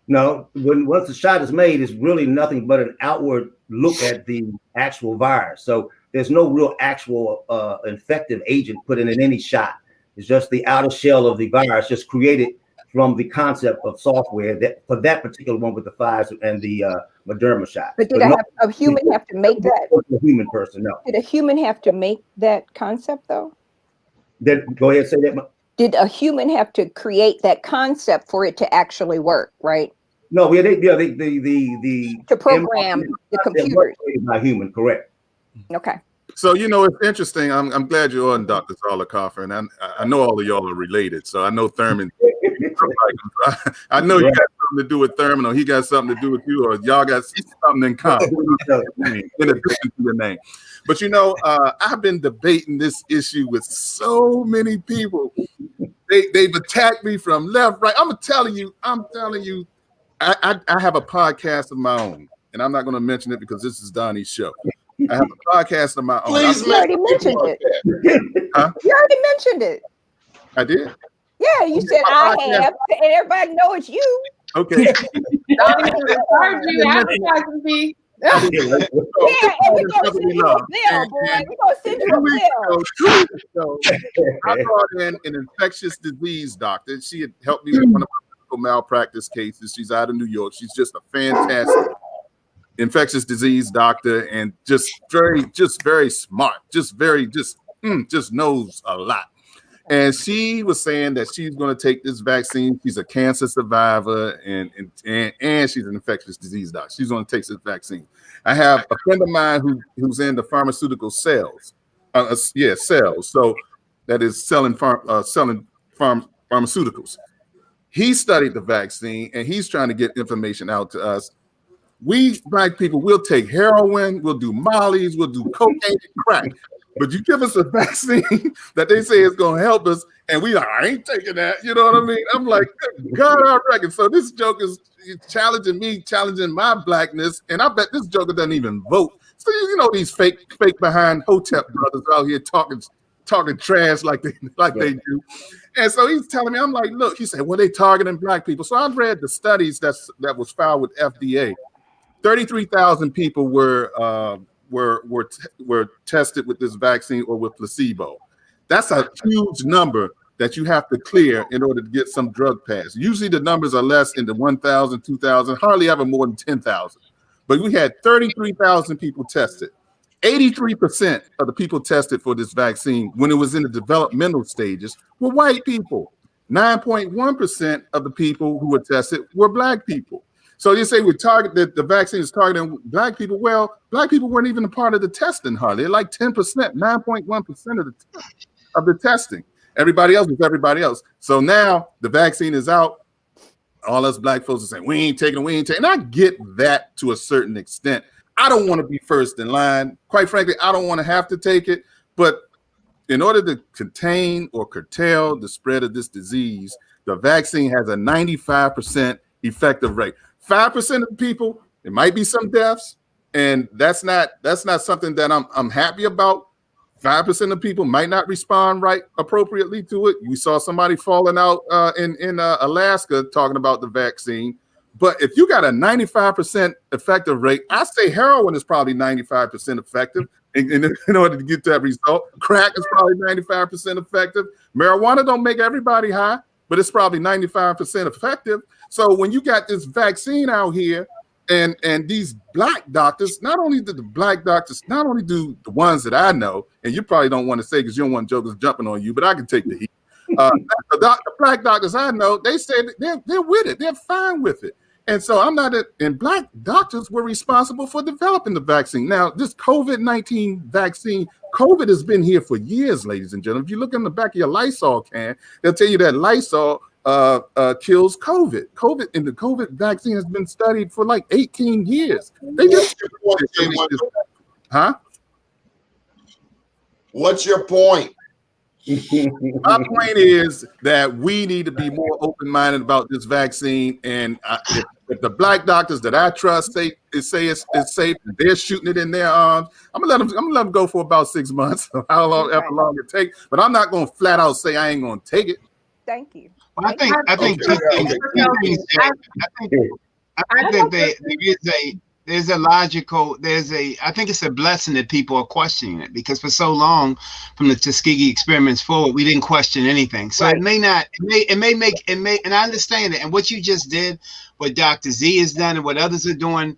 No, once the shot is made, it's really nothing but an outward look at the actual virus. So there's no real actual infective agent put in any shot. It's just the outer shell of the virus, just created from the concept of software that for that particular one with the Pfizer and the Moderna shot. But did a human have to make that? A human person, no. Did a human have to make that concept, though? Go ahead and say that. Did a human have to create that concept for it to actually work, right? No, to program the computers. By human, correct. Okay. So, it's interesting. I'm glad you're on, Dr. Zollicoffer, and I know all of y'all are related. So I know Thurman. I know you got something to do with Thurman, or he got something to do with you, or y'all got something in common in addition to your name. But I've been debating this issue with so many people. They've attacked me from left, right. I'm telling you. I have a podcast of my own, and I'm not going to mention it because this is Donnie's show. I have a podcast of my own. You already mentioned it. Huh? You already mentioned it. I did? Yeah, you said I have, and everybody know it's you. Okay. Donnie charge you advertising fee. Yeah, and we're going to send you a bill, boy. We're going to send you a bill. I brought in an infectious disease doctor. She had helped me with one of my medical malpractice cases. She's out of New York. She's just a fantastic infectious disease doctor, and just very smart, just knows a lot. And she was saying that she's going to take this vaccine. She's a cancer survivor, and she's an infectious disease doctor. She's going to take this vaccine. I have a friend of mine who's in the pharmaceutical sales. Sales. So that is selling pharmaceuticals. He studied the vaccine, and he's trying to get information out to us. We Black people, we'll take heroin, we'll do mollies, we'll do cocaine and crack. But you give us a vaccine that they say is going to help us, and I ain't taking that. You know what I mean? I'm like, God, I reckon. So this joke is challenging me, challenging my Blackness, and I bet this joker doesn't even vote. So these fake behind Hotep brothers out here talking trash like they do. And so he's telling me, I'm like, look, he said, well, they targeting Black people. So I've read the studies that was filed with FDA. 33,000 people were were tested with this vaccine or with placebo. That's a huge number that you have to clear in order to get some drug pass. Usually the numbers are less in the 1,000, 2,000, hardly ever more than 10,000. But we had 33,000 people tested. 83% of the people tested for this vaccine when it was in the developmental stages were white people. 9.1% of the people who were tested were black people. So you say the vaccine is targeting black people. Well, black people weren't even a part of the testing hardly. They're like 10%, 9.1% of the testing. Everybody else was everybody else. So now the vaccine is out. All us black folks are saying, we ain't taking it. And I get that to a certain extent. I don't want to be first in line. Quite frankly, I don't want to have to take it. But in order to contain or curtail the spread of this disease, the vaccine has a 95% effective rate. 5% of the people, it might be some deaths, and that's not something that I'm happy about. 5% of people might not respond right appropriately to it. You saw somebody falling out in Alaska talking about the vaccine. But if you got a 95% effective rate, I say heroin is probably 95% effective in order to get that result. Crack is probably 95% effective. Marijuana don't make everybody high, but it's probably 95% effective. So when you got this vaccine out here and these black doctors, not only do the ones that I know, and you probably don't want to say because you don't want jokers jumping on you, but I can take the heat. The black doctors I know, they said they're with it. They're fine with it. And so and black doctors were responsible for developing the vaccine. Now, this COVID-19 vaccine, COVID has been here for years, ladies and gentlemen. If you look in the back of your Lysol can, they'll tell you that Lysol kills COVID. And the COVID vaccine has been studied for like 18 years. They just What's your point? My point is that we need to be more open-minded about this vaccine. And if the black doctors that I trust say it's safe, and they're shooting it in their arms, I'm gonna let them go for about 6 months, however long it takes. But I'm not gonna flat out say I ain't gonna take it. Thank you. Well, I think I think it's a blessing that people are questioning it, because for so long from the Tuskegee experiments forward, we didn't question anything. So right. it may, and I understand it. And what you just did, what Dr. Z has done and what others are doing,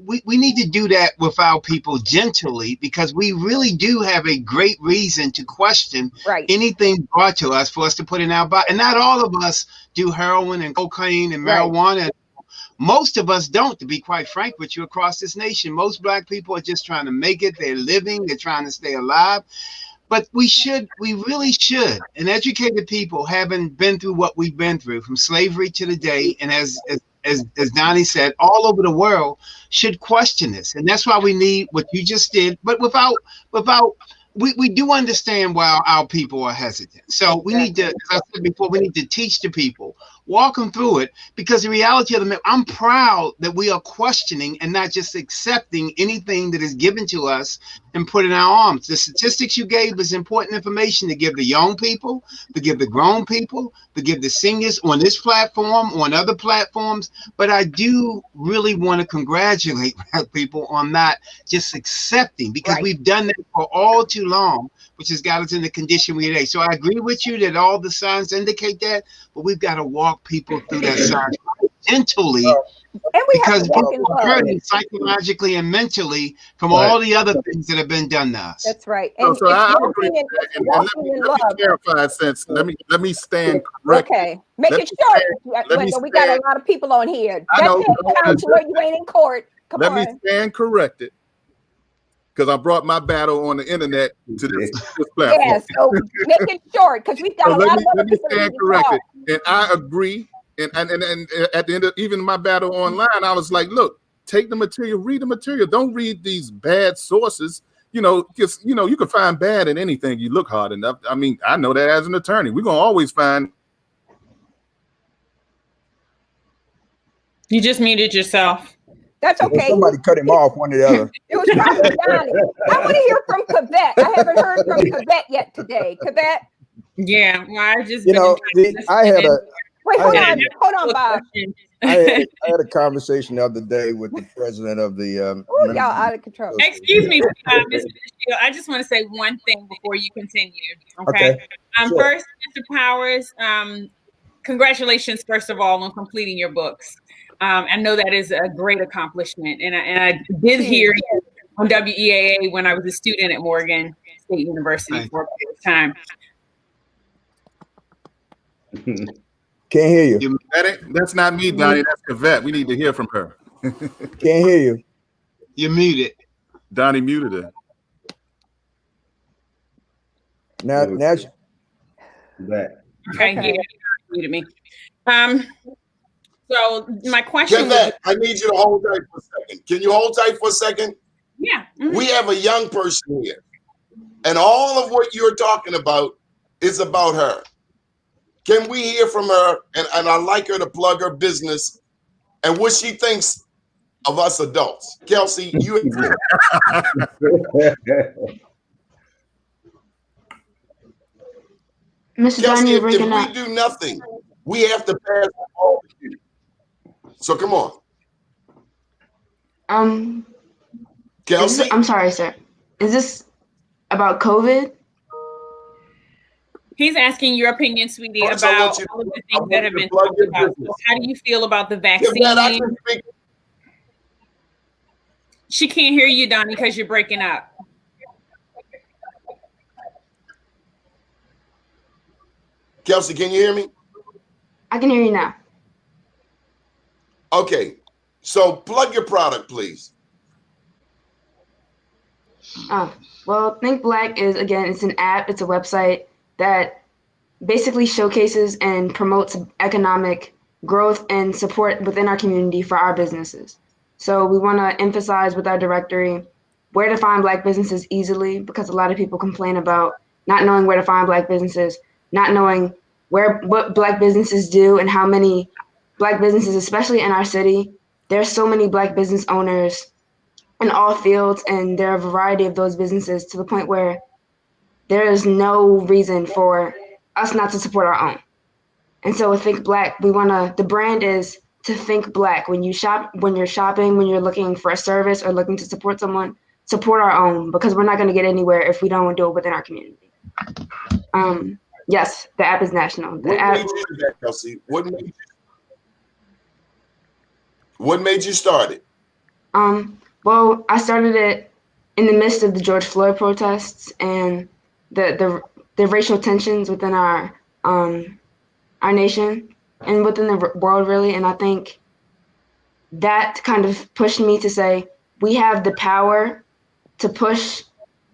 we need to do that with our people gently, because we really do have a great reason to question anything brought to us for us to put in our body. And not all of us do heroin and cocaine and marijuana. Most of us don't, to be quite frank with you, across this nation. Most black people are just trying to make it. They're living. They're trying to stay alive. But we really should. And educated people, having been through what we've been through, from slavery to today, and as Donnie said, all over the world, should question this. And that's why we need what you just did, but we do understand why our people are hesitant. So we need to, as I said before, we need to teach the people, walk them through it, because the reality of the matter, I'm proud that we are questioning and not just accepting anything that is given to us and put in our arms. The statistics you gave is important information to give the young people, to give the grown people, to give the seniors on this platform, on other platforms. But I do really want to congratulate people on not just accepting, because we've done that for all too long, which has got us in the condition we're today. So I agree with you that all the signs indicate that, but we've got to walk people through that sign gently, because people are hurting psychologically and mentally from all the other things that have been done to us. That's right. And so I agree. And let me clarify, since let me stand corrected. Okay, make it short. We got a lot of people on here. I know. That's where you ain't in court. Let me stand corrected, because I brought my battle on the internet to this platform. Yeah, so make it short, because we've got a lot of other people. Let me stand corrected. And I agree. And at the end of even my battle online, I was like, look, take the material, read the material. Don't read these bad sources. Because you can find bad in anything you look hard enough. I mean, I know that as an attorney. We're gonna always find. You just muted yourself. That's okay. Somebody cut him off, one or the other. It was probably Donnie. I want to hear from Quebec. I haven't heard from Quebec yet today. Quebec. Yeah, well, I just Wait, hold on, Bob. I had a conversation the other day with the president of the. Oh, y'all out of control. Excuse me, Mr. Shield. I just want to say one thing before you continue. Okay. Sure. First, Mr. Powers, congratulations, first of all, on completing your books. I know that is a great accomplishment, and I did hear you on WEAA when I was a student at Morgan State University for a period of time. Can't hear you. That's not me, Donnie. That's Yvette. We need to hear from her. Can't hear you. You're muted. Donnie muted her. Now That. Okay, yeah, muted me. So my question Yvette, I need you to hold tight for a second. Can you hold tight for a second? Yeah. We have a young person here, and all of what you're talking about is about her. Can we hear from her? And I'd like her to plug her business and what she thinks of us adults. Kelsey, you. Mr. Kelsey, Donnie, you're if breaking we up. do nothing, we have to pass the ball to you. So come on. Kelsey? I'm sorry, sir. Is this about COVID? He's asking your opinion, sweetie, First, I about want you all of the I things want that you have to been plug talked your about. business. So how do you feel about the vaccine? Yvette, I can speak. She can't hear you, Donnie, because you're breaking up. Kelsey, can you hear me? I can hear you now. Okay. So plug your product, please. Well, Think Black is, again, it's an app, it's a website that basically showcases and promotes economic growth and support within our community for our businesses. So we want to emphasize with our directory where to find Black businesses easily, because a lot of people complain about not knowing where to find Black businesses, not knowing what Black businesses do and how many Black businesses, especially in our city, there's so many Black business owners in all fields, and there are a variety of those businesses to the point where there is no reason for us not to support our own. And so with Think Black, the brand is to think Black. When you're shopping, when you're looking for a service or looking to support someone, support our own, because we're not going to get anywhere if we don't do it within our community. Yes, the app is national. What made you do that, Kelsey? What made you start it? Well, I started it in the midst of the George Floyd protests and the racial tensions within our nation and within the world, really. And I think that kind of pushed me to say, we have the power to push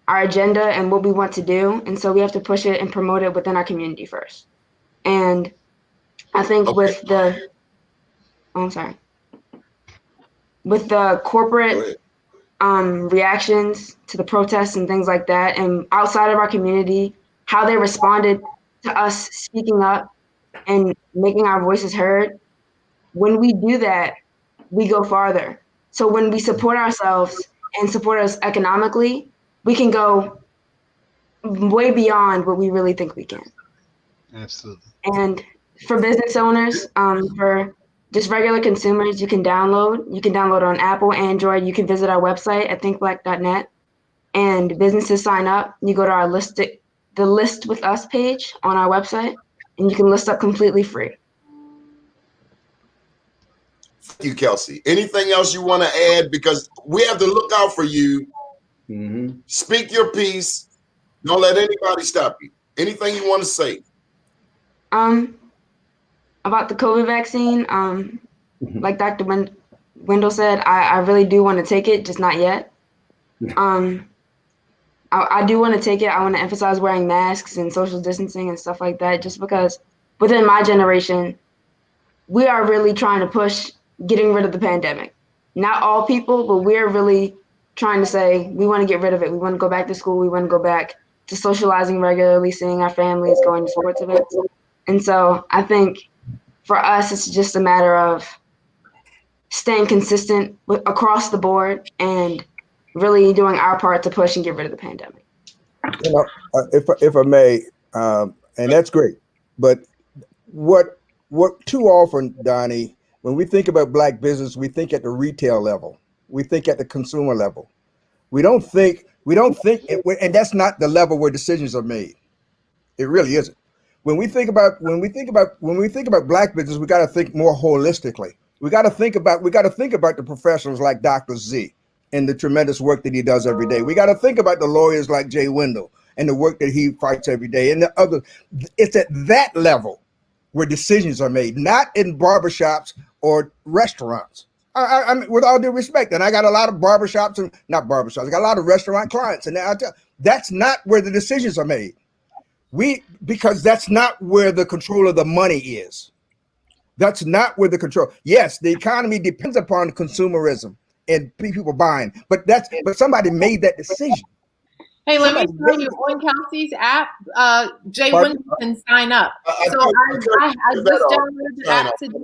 our agenda and what we want to do. And so we have to push it and promote it within our community first. And I think with the corporate reactions to the protests and things like that, and outside of our community, how they responded to us speaking up and making our voices heard, when we do that, we go farther. So when we support ourselves and support us economically, we can go way beyond what we really think we can. Absolutely. And for business owners, for just regular consumers, you can download on Apple, Android. You can visit our website at thinkblack.net, and businesses sign up. You go to our the List with Us page on our website, and you can list up completely free. Thank you, Kelsey. Anything else you want to add? Because we have to look out for you. Mm-hmm. Speak your piece. Don't let anybody stop you. Anything you want to say? About the COVID vaccine, like Dr. Wendell said, I really do want to take it, just not yet. I do want to take it. I want to emphasize wearing masks and social distancing and stuff like that, just because within my generation, we are really trying to push getting rid of the pandemic. Not all people, but we're really trying to say we want to get rid of it. We want to go back to school. We want to go back to socializing regularly, seeing our families, going to sports events. And so I think for us, it's just a matter of staying consistent across the board and really doing our part to push and get rid of the pandemic. You know, if I may, and that's great, but what what too often, Donnie, when we think about black business, we think at the retail level. We think at the consumer level. We don't think, and that's not the level where decisions are made. It really isn't. When we think about black business, we got to think more holistically. We got to think about the professionals like Dr. Z and the tremendous work that he does every day. We got to think about the lawyers like Jay Wendell and the work that he fights every day. And the other, it's at that level where decisions are made, not in barbershops or restaurants. I mean, with all due respect, and I got a lot of barbershops and not barbershops. I got a lot of restaurant clients, and that's not where the decisions are made. Because that's not where the control of the money is. That's not where the control. Yes, the economy depends upon consumerism and people buying, but somebody made that decision. Hey, let me tell you, on Kelsey's app, Jay Wendell can sign up. So I just downloaded the app today.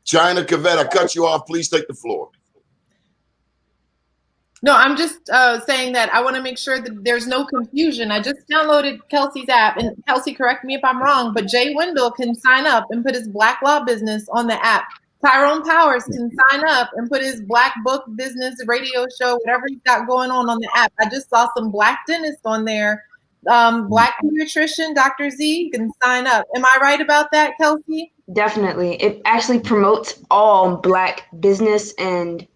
China Cavett, I cut you off. Please take the floor. No, I'm just saying that I want to make sure that there's no confusion. I just downloaded Kelsey's app, and Kelsey, correct me if I'm wrong, but Jay Wendell can sign up and put his Black Law business on the app. Tyrone Powers can sign up and put his Black book business, radio show, whatever he's got going on the app. I just saw some Black dentists on there. Black pediatrician, Dr. Z, can sign up. Am I right about that, Kelsey? Definitely. It actually promotes all Black business and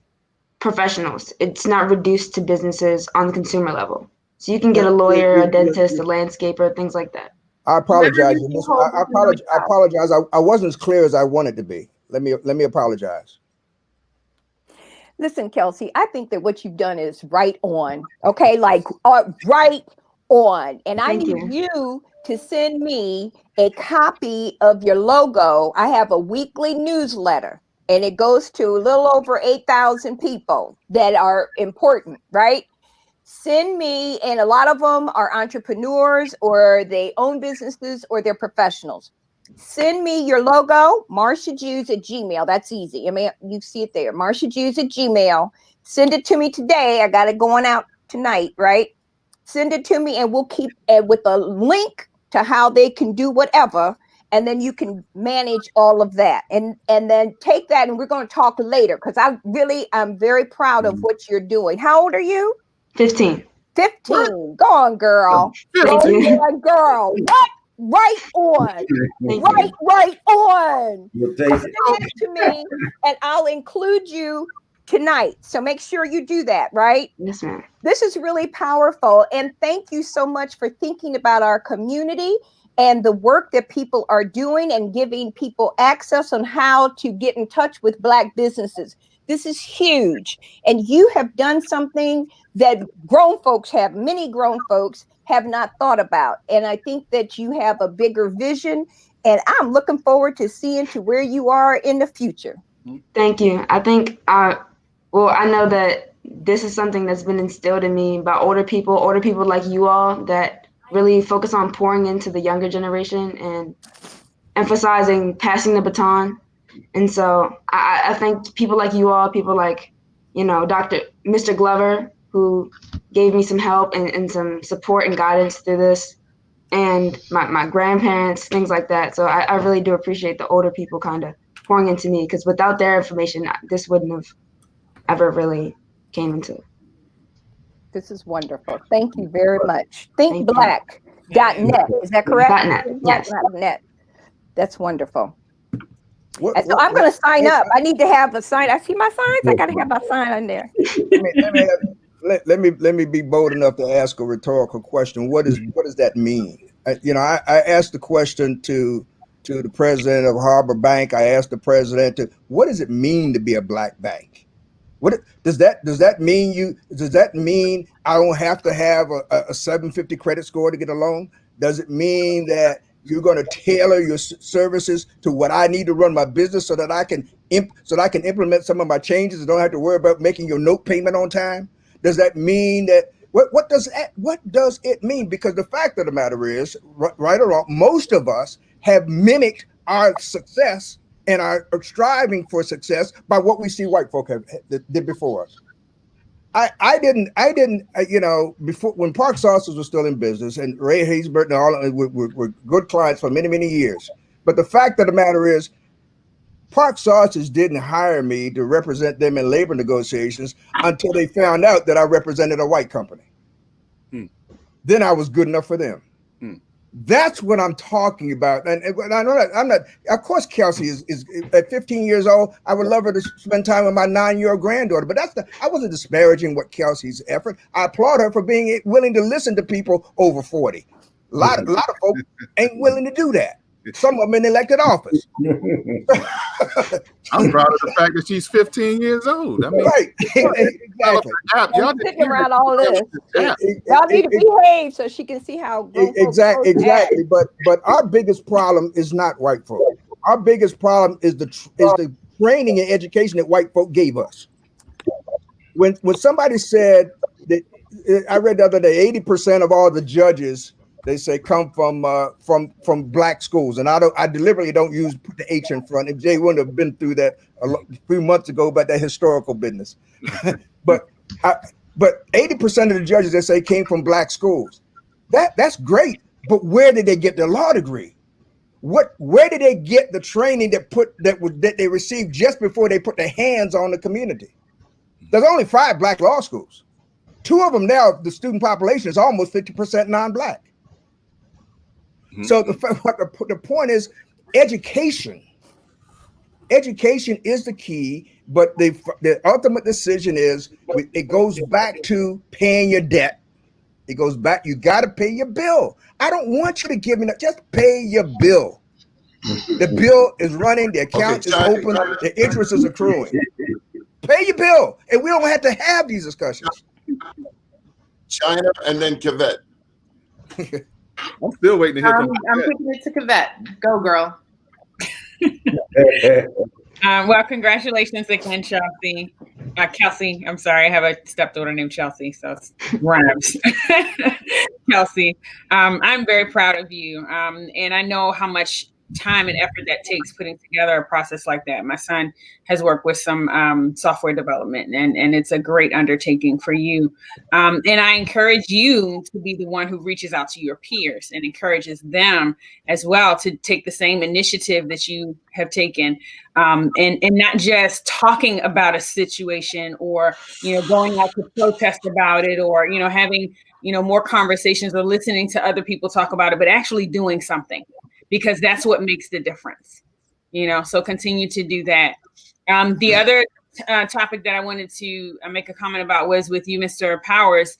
professionals. It's not reduced to businesses on the consumer level. So you can get a lawyer, a dentist, a landscaper, things like that. I apologize. I apologize. I wasn't as clear as I wanted to be. Let me apologize. Listen, Kelsey, I think that what you've done is right on. Okay, like right on. And I need you to send me a copy of your logo. I have a weekly newsletter, and it goes to a little over 8,000 people that are important, right? Send me, and a lot of them are entrepreneurs or they own businesses or they're professionals. Send me your logo, MarshaJews@gmail. That's easy. I mean, you see it there, MarshaJews@gmail. Send it to me today. I got it going out tonight, right? Send it to me, and we'll keep it with a link to how they can do whatever. And then you can manage all of that. And then take that, and we're going to talk later, because I'm very proud of what you're doing. How old are you? 15. 15. Go on, girl. Go on, girl. What? Right on. Right on. Send it to me, and I'll include you tonight. So make sure you do that, right? Yes, ma'am. This is really powerful. And thank you so much for thinking about our community and the work that people are doing and giving people access on how to get in touch with Black businesses. This is huge. And you have done something that many grown folks have not thought about. And I think that you have a bigger vision, and I'm looking forward to seeing to where you are in the future. Thank you. I think, I know that this is something that's been instilled in me by older people like you all that really focus on pouring into the younger generation and emphasizing passing the baton. And so I think people like you all, people like, Mr. Glover, who gave me some help and some support and guidance through this, and my grandparents, things like that. So I really do appreciate the older people kind of pouring into me, because without their information, this wouldn't have ever really came into. This is wonderful. Thank you very much. ThinkBlack.net. Is that correct? .net. Yes. .net. That's wonderful. So I'm going to sign up. I need to have a sign. I see my signs. I got to have my sign on there. Let me be bold enough to ask a rhetorical question. What does that mean? I asked the question to the president of Harbor Bank. I asked the president what does it mean to be a Black bank? What does that mean? Does that mean I don't have to have a 750 credit score to get a loan? Does it mean that you're going to tailor your services to what I need to run my business so that I can implement some of my changes and don't have to worry about making your note payment on time? Does that mean that what does it mean? Because the fact of the matter is, right or wrong, most of us have mimicked our success and are striving for success by what we see white folk did before us. I didn't, you know, before when Park Sauces was still in business and Ray Haysbert and all were good clients for many, many years. But the fact of the matter is, Park Sauces didn't hire me to represent them in labor negotiations until they found out that I represented a white company. Then I was good enough for them. That's what I'm talking about. And I know that I'm not, of course, Kelsey is at 15 years old. I would love her to spend time with my 9-year-old granddaughter, but I wasn't disparaging what Kelsey's effort. I applaud her for being willing to listen to people over 40. A lot of folks ain't willing to do that. Some of them in elected office. I'm proud of the fact that she's 15 years old. I mean, right. Exactly. Y'all sitting around all this. Y'all need to behave so she can see how. Exactly. But our biggest problem is not white folk. Our biggest problem is the training and education that white folk gave us. When somebody said that, I read the other day, 80% of all the judges, they say, come from black schools, and I deliberately don't put the H in front. If Jay wouldn't have been through that a few months ago about that historical business, but 80% of the judges, they say, came from black schools. That's great, but where did they get their law degree? Where did they get the training that they received just before they put their hands on the community? There's only 5 black law schools. 2 of them now, the student population is almost 50% non-black. So the point is, education. Education is the key, but the ultimate decision is it goes back to paying your debt. It goes back. You got to pay your bill. I don't want you to give me that. Just pay your bill. The bill is running. The account is open. The interest is accruing. Pay your bill, and we don't have to have these discussions. China and then Kavette. I'm still waiting to hear from I'm picking it to Kavette. Go, girl. Well, congratulations again, Chelsea. Kelsey, I'm sorry. I have a stepdaughter named Chelsea, so it's rhymes. Kelsey, I'm very proud of you. And I know how much time and effort that takes putting together a process like that. My son has worked with some software development, and it's a great undertaking for you. And I encourage you to be the one who reaches out to your peers and encourages them as well to take the same initiative that you have taken, and not just talking about a situation or, going out to protest about it or, having, more conversations or listening to other people talk about it, but actually doing something. Because that's what makes the difference, so continue to do that. The other topic that I wanted to make a comment about was with you, Mr. Powers.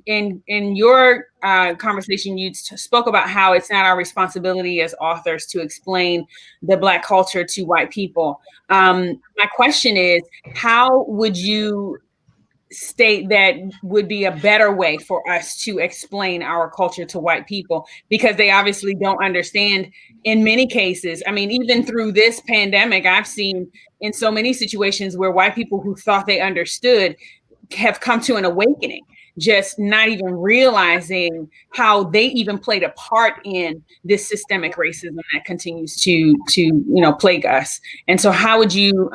In your conversation, you spoke about how it's not our responsibility as authors to explain the Black culture to white people. My question is, how would you state that would be a better way for us to explain our culture to white people, because they obviously don't understand in many cases. I mean, even through this pandemic, I've seen in so many situations where white people who thought they understood have come to an awakening, just not even realizing how they even played a part in this systemic racism that continues to plague us. And so how would you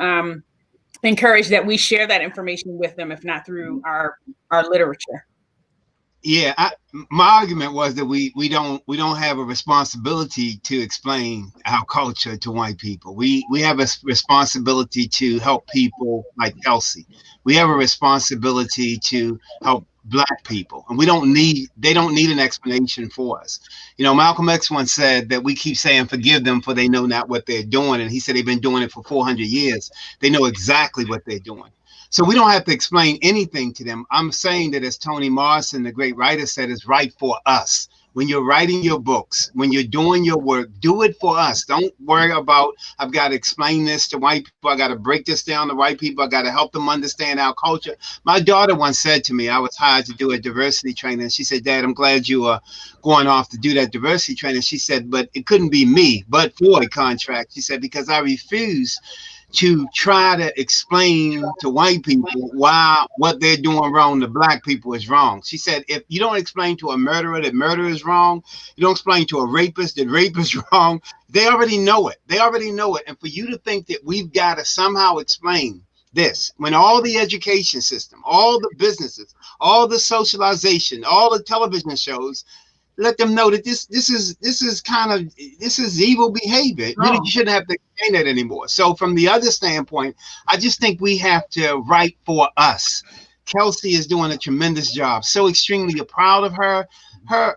encourage that we share that information with them, if not through our literature? Yeah, my argument was that we don't have a responsibility to explain our culture to white people. We have a responsibility to help people like Kelsey. We have a responsibility to help Black people, and they don't need an explanation for us. Malcolm X once said that we keep saying forgive them for they know not what they're doing, and he said they've been doing it for 400 years. They know exactly what they're doing. So we don't have to explain anything to them. I'm saying that, as Toni Morrison, the great writer, said, it's right for us. When you're writing your books, when you're doing your work, do it for us. Don't worry about, I've got to explain this to white people. I got to break this down to white people. I got to help them understand our culture. My daughter once said to me, I was hired to do a diversity training. She said, Dad, I'm glad you are going off to do that diversity training. She said, but it couldn't be me, but for a contract. She said, because I refuse to try to explain to white people why what they're doing wrong to Black people is wrong. She said, if you don't explain to a murderer that murder is wrong, you don't explain to a rapist that rape is wrong, they already know it. They already know it. And for you to think that we've got to somehow explain this. When all the education system, all the businesses, all the socialization, all the television shows, let them know that this is evil behavior. Oh. You shouldn't have to explain that anymore. So from the other standpoint, I just think we have to write for us. Kelsey is doing a tremendous job. So extremely proud of her. Her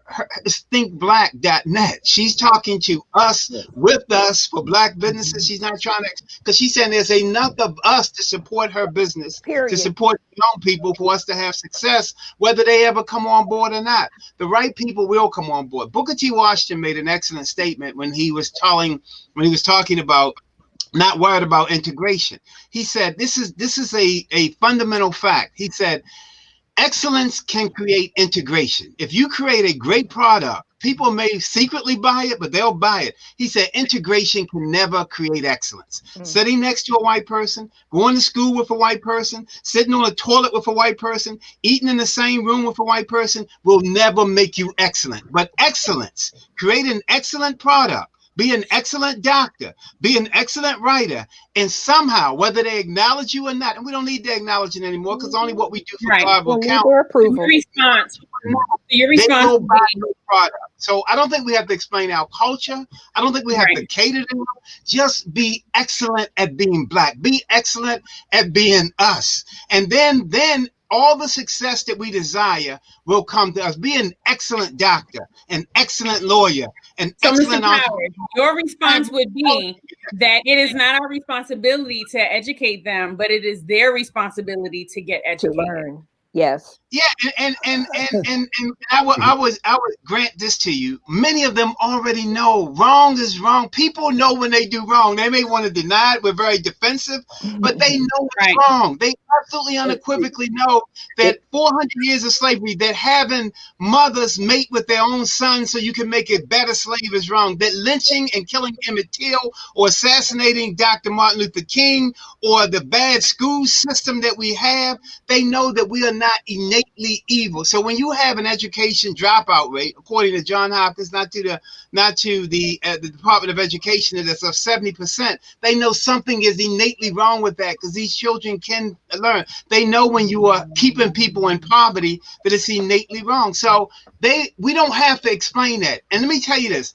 thinkblack.net. She's talking to us, with us, for Black businesses. She's not trying to, because she's saying there's enough of us to support her business, to support young people, for us to have success, whether they ever come on board or not. The right people will come on board. Booker T. Washington made an excellent statement when he was talking about not worried about integration. He said, this is a fundamental fact. He said, excellence can create integration. If you create a great product, people may secretly buy it, but they'll buy it. He said integration can never create excellence. Sitting next to a white person, going to school with a white person, sitting on a toilet with a white person, eating in the same room with a white person will never make you excellent. But excellence, create an excellent product, be an excellent doctor, be an excellent writer, and somehow, whether they acknowledge you or not, and we don't need to acknowledge it anymore, because only what we do for God will count. Their approval. Your response will buy no product. So I don't think we have to explain our culture. I don't think we have to cater to them. Just be excellent at being Black. Be excellent at being us. And then all the success that we desire will come to us. Be an excellent doctor, an excellent lawyer, an excellent Powers, your response would be that it is not our responsibility to educate them, but it is their responsibility to get educated. To learn. Yes. Yeah, and I would grant this to you. Many of them already know wrong is wrong. People know when they do wrong. They may want to deny it. We're very defensive, but they know it's wrong. They absolutely unequivocally know that 400 years of slavery, that having mothers mate with their own sons so you can make a better slave is wrong. That lynching and killing Emmett Till, or assassinating Dr. Martin Luther King, or the bad school system that we have, they know that we are not innately evil. So when you have an education dropout rate, according to John Hopkins, not to the Department of Education, that's of 70%, they know something is innately wrong with that, because these children can learn. They know when you are keeping people in poverty that it's innately wrong. So we don't have to explain that. And let me tell you this.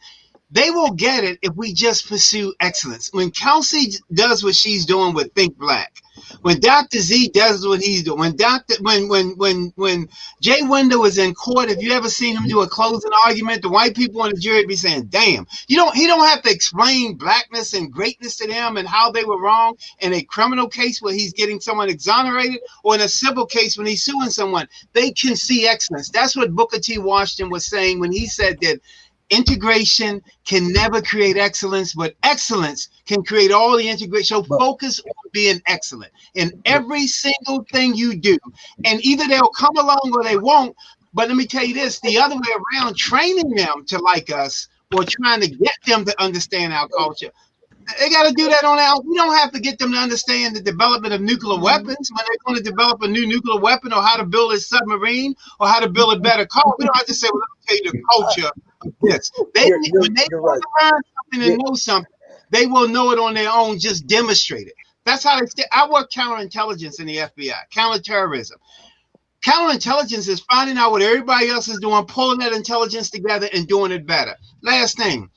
They will get it if we just pursue excellence. When Kelsey does what she's doing with Think Black, when Dr. Z does what he's doing, when Jay Wendell is in court, if you ever seen him do a closing argument, the white people on the jury be saying, "Damn, he don't have to explain Blackness and greatness to them and how they were wrong in a criminal case where he's getting someone exonerated, or in a civil case when he's suing someone. They can see excellence." That's what Booker T. Washington was saying when he said that integration can never create excellence, but excellence can create all the integration. So focus on being excellent in every single thing you do. And either they'll come along or they won't. But let me tell you this, the other way around, training them to like us or trying to get them to understand our culture, they got to do that on our. We don't have to get them to understand the development of nuclear weapons when they're going to develop a new nuclear weapon, or how to build a submarine, or how to build a better car. We don't have to say, well, let me tell you the culture of this. When they want to learn something and know something, they will know it on their own, just demonstrate it. That's how they stay. I work counterintelligence in the FBI, counterterrorism. Counterintelligence is finding out what everybody else is doing, pulling that intelligence together and doing it better. Last thing.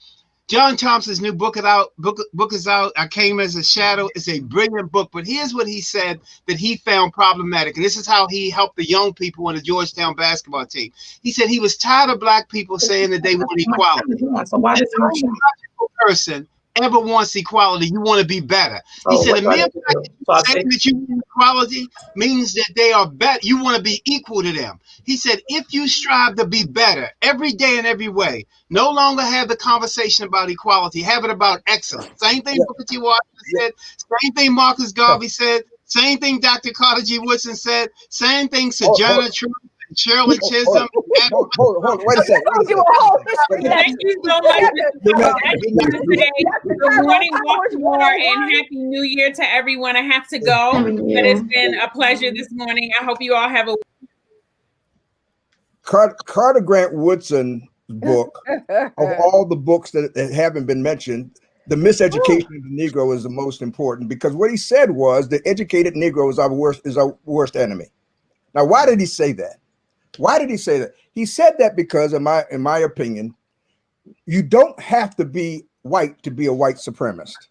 John Thompson's new book is out. Book is out. I Came as a Shadow. It's a brilliant book, but here's what he said that he found problematic, and this is how he helped the young people on the Georgetown basketball team. He said he was tired of Black people saying that they want equality. So why does a person ever wants equality? You want to be better. He said the mere fact that saying that you want equality means that they are better. You want to be equal to them. He said, if you strive to be better every day in every way, no longer have the conversation about equality, have it about excellence. Same thing Booker T. Washington said, same thing Marcus Garvey said, same thing Dr. Carter G. Woodson said, same thing Sojourner Truth, Shirley Chisholm. Hold on, wait a second. Thank you so much today. Good morning, Baltimore, and Happy New Year to everyone. I have to go, but it's been a pleasure this morning. I hope you all have a Carter Grant Woodson book, of all the books that haven't been mentioned, The miseducation of the Negro is the most important, because what he said was the educated Negro is our worst enemy. Now, why did he say that? Why did he say that? He said that because, in my opinion, you don't have to be white to be a white supremacist.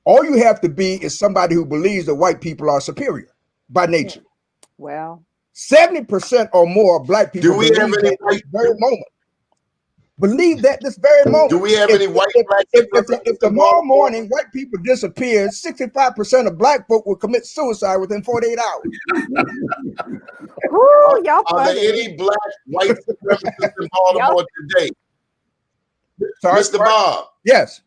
All you have to be is somebody who believes that white people are superior by nature. Well, 70% or more of black people believe that this very moment. Believe that this very moment. Do we have any white black if tomorrow morning white people disappeared, 65% of black folk will commit suicide within 48 hours. Ooh, y'all Are there funny. any black white supremacists in Baltimore today? Sorry, Mr. Bob, yes.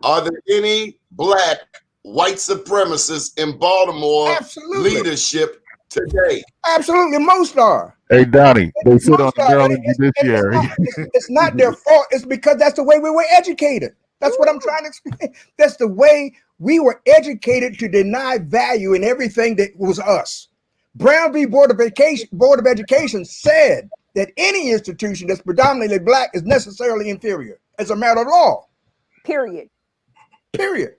are there any black white supremacists in Baltimore Absolutely. leadership today? Absolutely, most are. Hey, Donnie, they sit on the Most are. Maryland Judiciary. It's not their fault. It's because that's the way we were educated. That's what I'm trying to explain. That's the way we were educated to deny value in everything that was us. Brown v. Board of Education said that any institution that's predominantly black is necessarily inferior as a matter of law. Period. Period.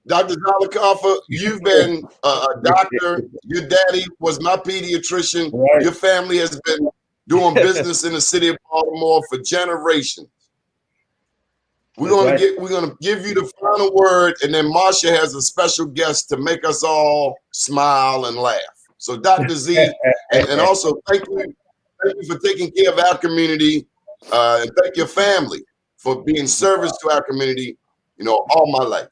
Dr. Zalakoffer, you've been a doctor. Your daddy was my pediatrician. Right. Your family has been doing business in the city of Baltimore for generations. We're gonna give you the final word, and then Marsha has a special guest to make us all smile and laugh. So, Dr. Z, and also thank you for taking care of our community, and thank your family for being service to our community, all my life.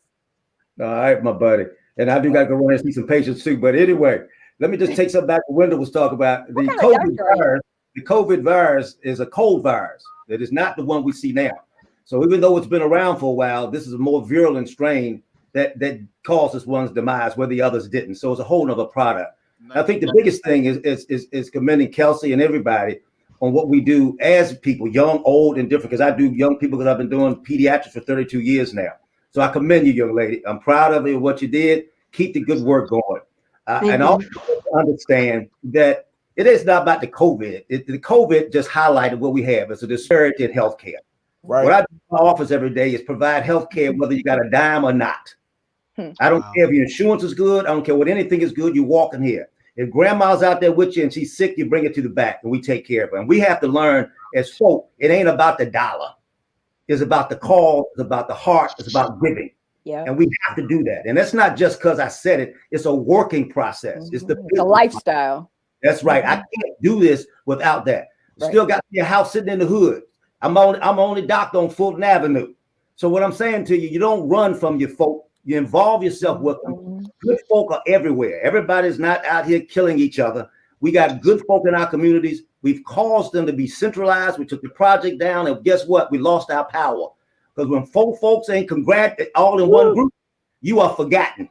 All right, my buddy. And I do got to go run and see some patients too. But anyway, let me just take something back to Wendell was talking about. The COVID virus is a cold virus. It is not the one we see now. So even though it's been around for a while, this is a more virulent strain that caused this one's demise where the others didn't. So it's a whole nother product. I think the biggest thing is commending Kelsey and everybody on what we do as people, young, old, and different, because I do young people because I've been doing pediatrics for 32 years now. So I commend you, young lady. I'm proud of you, what you did. Keep the good work going. And also understand that it is not about the COVID. The COVID just highlighted what we have. It's a disparity in healthcare. Right. What I do in my office every day is provide healthcare whether you got a dime or not. I don't care if your insurance is good. I don't care what anything is good. You walk in here. If grandma's out there with you and she's sick, you bring her to the back and we take care of her. And we have to learn as folk, it ain't about the dollar. It's about the cause, it's about the heart, it's about giving. Yeah. And we have to do that. And that's not just because I said it, it's a working process. It's the lifestyle. That's right. I can't do this without that. Still got your house sitting in the hood. I'm only doctor on Fulton Avenue. So what I'm saying to you, you don't run from your folk. You involve yourself with them. Good folk are everywhere. Everybody's not out here killing each other. We got good folk in our communities. We've caused them to be centralized. We took the project down, and guess what? We lost our power. Because when folks ain't all in one group, you are forgotten.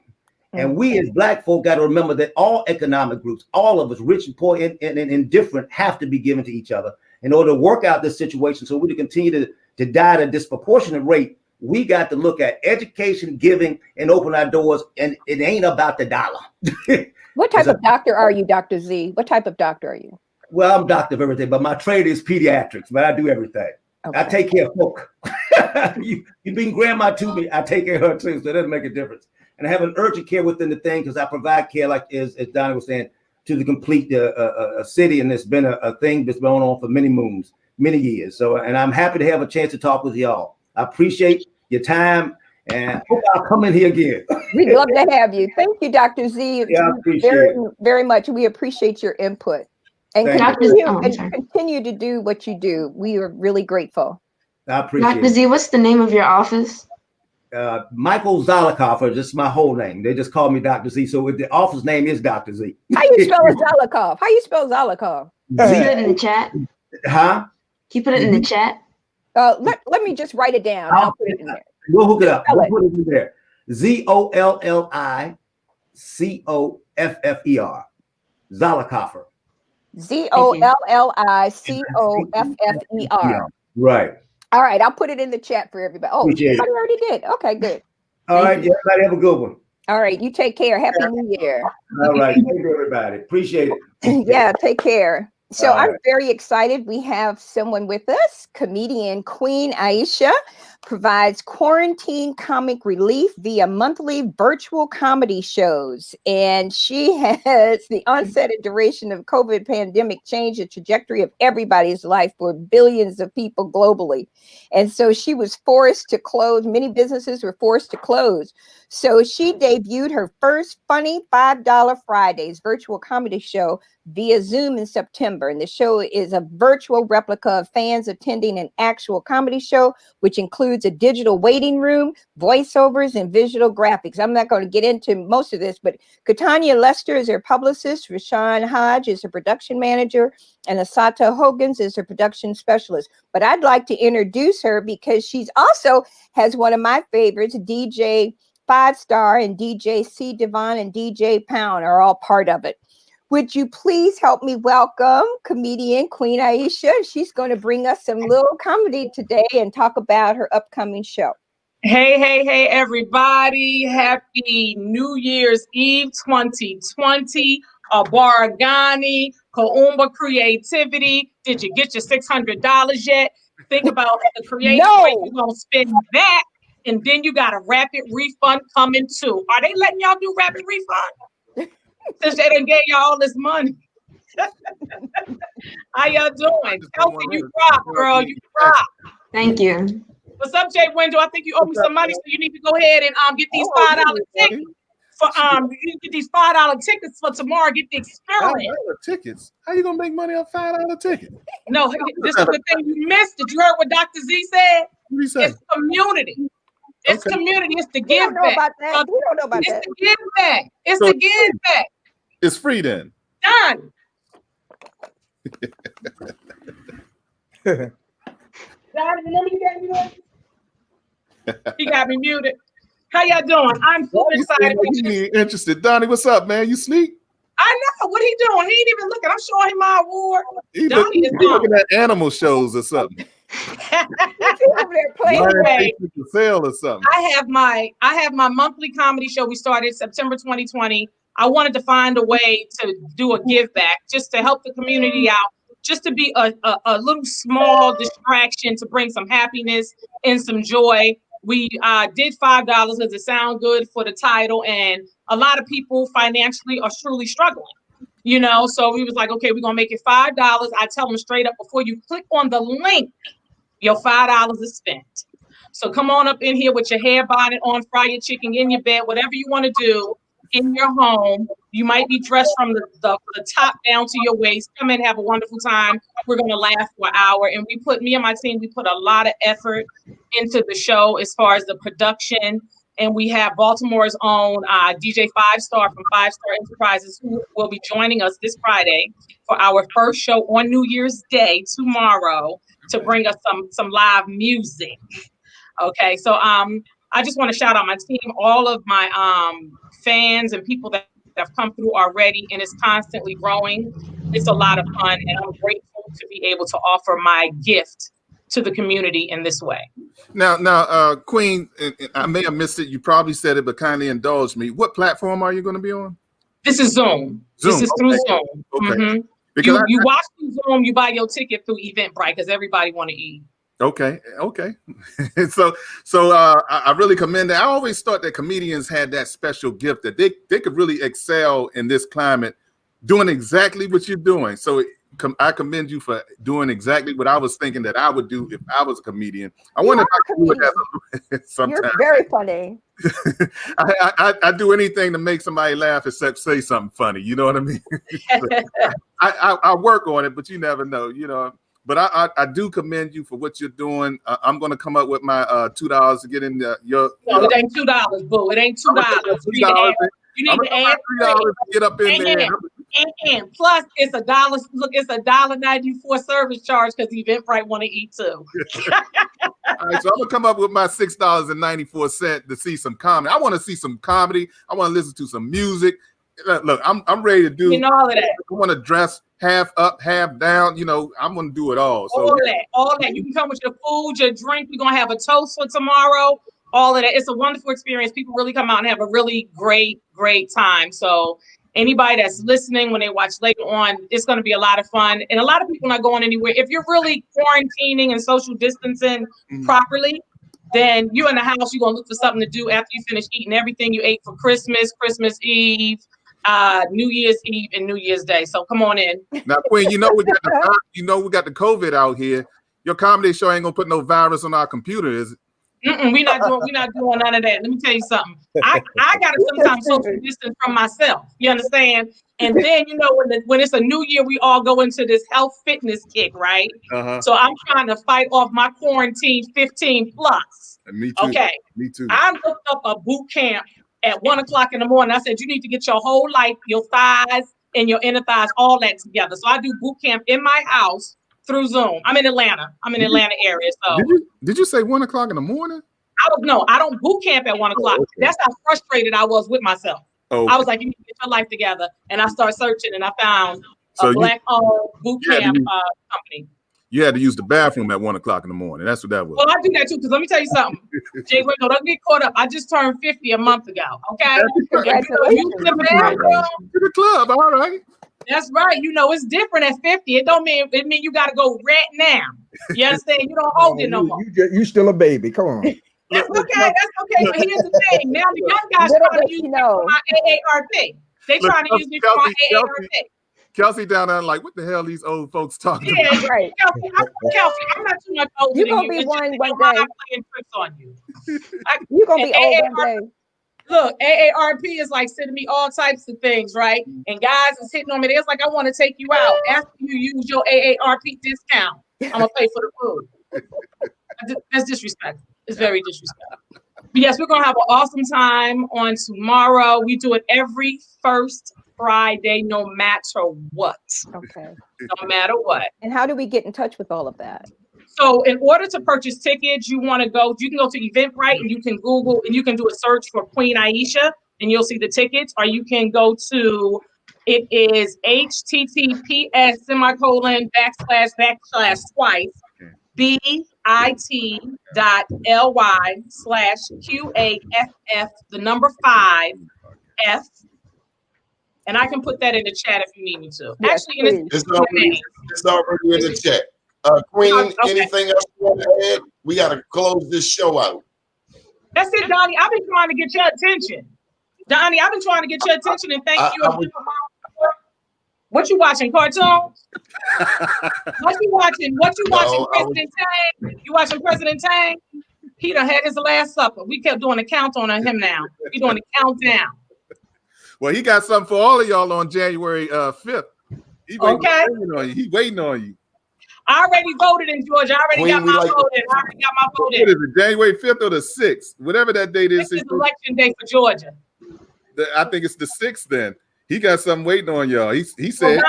And we as black folk got to remember that all economic groups, all of us, rich and poor and indifferent, have to be given to each other in order to work out this situation so we can continue to die at a disproportionate rate. We got to look at education, giving, and open our doors, and it ain't about the dollar. What type of doctor are you, Dr. Z? What type of doctor are you? Well, I'm doctor of everything, but my trade is pediatrics, but I do everything. Okay. I take care of folk. you being grandma to me, I take care of her too, so it doesn't make a difference. And I have an urgent care within the thing because I provide care, like as Donnie was saying, to the complete city, and it's been a thing that's been on for many moons, many years. So, and I'm happy to have a chance to talk with y'all. I appreciate your time, and hope I'll come in here again. We'd love to have you. Thank you, Dr. Z. Yeah, I appreciate it. Very much. We appreciate your input. And continue to do what you do. We are really grateful. I appreciate Dr. Z, what's the name of your office? Michael Zalakoffer, just my whole name. They just call me Dr. Z. So the office name is Dr. Z. How you spell Zalakov? How you spell Zalakov? Can you put it in the chat? Huh? Can you put it in the chat? Let me just write it down. I'll put it in there. We'll hook it up. We'll put it in there. Zollicoffer. Zalakoffer. Zollicoffer. Right. All right, I'll put it in the chat for everybody. Oh, everybody already did. Okay, good. All right, everybody have a good one. All right, you take care. Happy New Year. All right, thank you, everybody. Appreciate it. Yeah, take care. So I'm very excited. We have someone with us, comedian Queen Aisha provides quarantine comic relief via monthly virtual comedy shows. And she has the onset and duration of COVID pandemic changed the trajectory of everybody's life for billions of people globally. And so she was forced to close. Many businesses were forced to close. So she debuted her first funny $5 Fridays virtual comedy show via Zoom in September. And the show is a virtual replica of fans attending an actual comedy show, which includes a digital waiting room, voiceovers, and visual graphics. I'm not going to get into most of this, but Katanya Lester is her publicist, Rashawn Hodge is her production manager, and Asata Hogans is her production specialist. But I'd like to introduce her because she's also has one of my favorites, DJ 5-Star and DJ C. Devon and DJ Pound are all part of it. Would you please help me welcome comedian Queen Aisha? She's going to bring us some little comedy today and talk about her upcoming show. Hey, everybody. Happy New Year's Eve 2020. Baragani, Kaumba Creativity. Did you get your $600 yet? Think about the creative way you're going to spend that. And then you got a rapid refund coming too. Are they letting y'all do rapid refund? Since they done gave y'all all this money. How y'all doing? Kelsey, you rock, girl. You rock. Thank you. What's up, Jay Window? I think you owe me some money, so you need to go ahead and get these $5 tickets. For you get these $5 tickets for tomorrow. Get the experience. $5 tickets? How you gonna make money on $5 tickets? No, this is the thing you missed. Did you hear what Dr. Z said? What did he say? It's community. It's community. It's the give back. We don't know about that. It's the give back. It's the give back. It's free then. Done. He got me muted. How y'all doing? I'm so excited. You interested, Donnie? What's up, man? You sleep? I know what he doing. He ain't even looking. I'm showing him my award. He Donnie looking at animal shows or something. Anyway, sale or something. I have my monthly comedy show. We started September 2020. I wanted to find a way to do a give back, just to help the community out, just to be a little small distraction to bring some happiness and some joy. We did $5 because it sounds good for the title, and a lot of people financially are truly struggling, you know. So we was like, okay, we're gonna make it $5. I tell them straight up, before you click on the link, your $5 is spent. So come on up in here with your hair bonnet on, fry your chicken in your bed, whatever you want to do in your home. You might be dressed from the top down to your waist. Come in, have a wonderful time. We're gonna laugh for an hour, and me and my team, we put a lot of effort into the show as far as the production. And we have Baltimore's own DJ 5-Star from 5-Star Enterprises, who will be joining us this Friday for our first show on New Year's Day tomorrow to bring us some live music. Okay, so I just want to shout out my team, all of my fans and people that have come through already, and it's constantly growing. It's a lot of fun, and I'm grateful to be able to offer my gift to the community in this way. Now, Queen, I may have missed it. You probably said it, but kindly indulge me. What platform are you going to be on? This is Zoom. This is through Zoom. Okay. Mm-hmm. Because you watch through Zoom, you buy your ticket through Eventbrite because everybody want to eat. Okay. So I really commend that. I always thought that comedians had that special gift that they could really excel in this climate, doing exactly what you're doing. So I commend you for doing exactly what I was thinking that I would do if I was a comedian. I wonder if I could do it sometimes. You're very funny. I do anything to make somebody laugh except say something funny. You know what I mean? I work on it, but you never know, you know. But I do commend you for what you're doing. I'm going to come up with my $2 to get in your. No, it ain't $2, boo. It ain't $2. You need to add $3 to get up in there. And plus, it's $1. Look, it's $1.94 service charge because Eventbrite want to eat too. All right, so I'm gonna come up with my $6.94 to see some comedy. I want to see some comedy. I want to listen to some music. Look, I'm ready to do all of that. I want to dress half up, half down. You know, I'm gonna do it all. So all that. You can come with your food, your drink. We're gonna have a toast for tomorrow. All of that. It's a wonderful experience. People really come out and have a really great time. So anybody that's listening, when they watch later on, it's going to be a lot of fun. And a lot of people not going anywhere. If you're really quarantining and social distancing properly, then you're in the house, you're gonna look for something to do after you finish eating everything you ate for Christmas, Christmas Eve, New Year's Eve, and New Year's Day. So come on in. Now, Queen, we got the COVID out here. Your comedy show ain't gonna put no virus on our computer, is it? We're not doing none of that. Let me tell you something. I gotta sometimes social distance from myself. You understand? And then when it's a new year, we all go into this health fitness kick, right? So I'm trying to fight off my quarantine 15 plus. Me too. Okay. Me too. I looked up a boot camp at 1 o'clock in the morning. I said, you need to get your whole life, your thighs and your inner thighs, all that together. So I do boot camp in my house through Zoom. I'm in Atlanta. I'm in Atlanta area. So did you say 1 o'clock in the morning? I don't boot camp at 1 o'clock. Okay. That's how frustrated I was with myself. Okay. I was like, you need to get your life together. And I started searching and I found a Black-owned boot camp company. You had to use the bathroom at 1 o'clock in the morning. That's what that was. Well, I do that too, because let me tell you something. Jay, don't get caught up. I just turned 50 a month ago. Okay. Congratulations. To the club, all right. That's right. It's different at 50. It mean you gotta go right now. You understand? You don't hold it no more. You still a baby. Come on. That's okay. That's okay. But here's the thing. Now the young guys trying to use me for my AARP. They trying to use me for my AARP. Kelsey down there like, what the hell these old folks talking about? Yeah, right. Kelsey, I'm not too much older than you. You're going to be one day. I'm playing tricks on you. You're going to be old one day. Look, AARP is like sending me all types of things, right? And guys is hitting on me. It's like, I want to take you out. After you use your AARP discount, I'm going to pay for the food. That's disrespectful. It's very disrespectful. But yes, we're going to have an awesome time on tomorrow. We do it every first Friday, no matter what. Okay. No matter what. And how do we get in touch with all of that? So in order to purchase tickets, you can go to Eventbrite and you can Google and you can do a search for Queen Aisha and you'll see the tickets, or you can go to, it is https:// bit.ly/QAFF5F. And I can put that in the chat if you need me to. Yes, actually, it's already in the chat. Queen, anything else you want to add? We got to close this show out. That's it, Donnie. I've been trying to get your attention. Donnie, I've been trying to get your attention and thank you. What you watching, cartoons? What you watching, President Tang? You watching President Tang? He done had his last supper. We kept doing a countdown on him now. We doing a countdown. Well, he got something for all of y'all on January 5th. He waiting on you. I already voted in Georgia. I already got my vote in. What is it, January 5th or the 6th? Whatever that date is. This is election day for Georgia. I think it's the 6th then. He got something waiting on y'all. He said.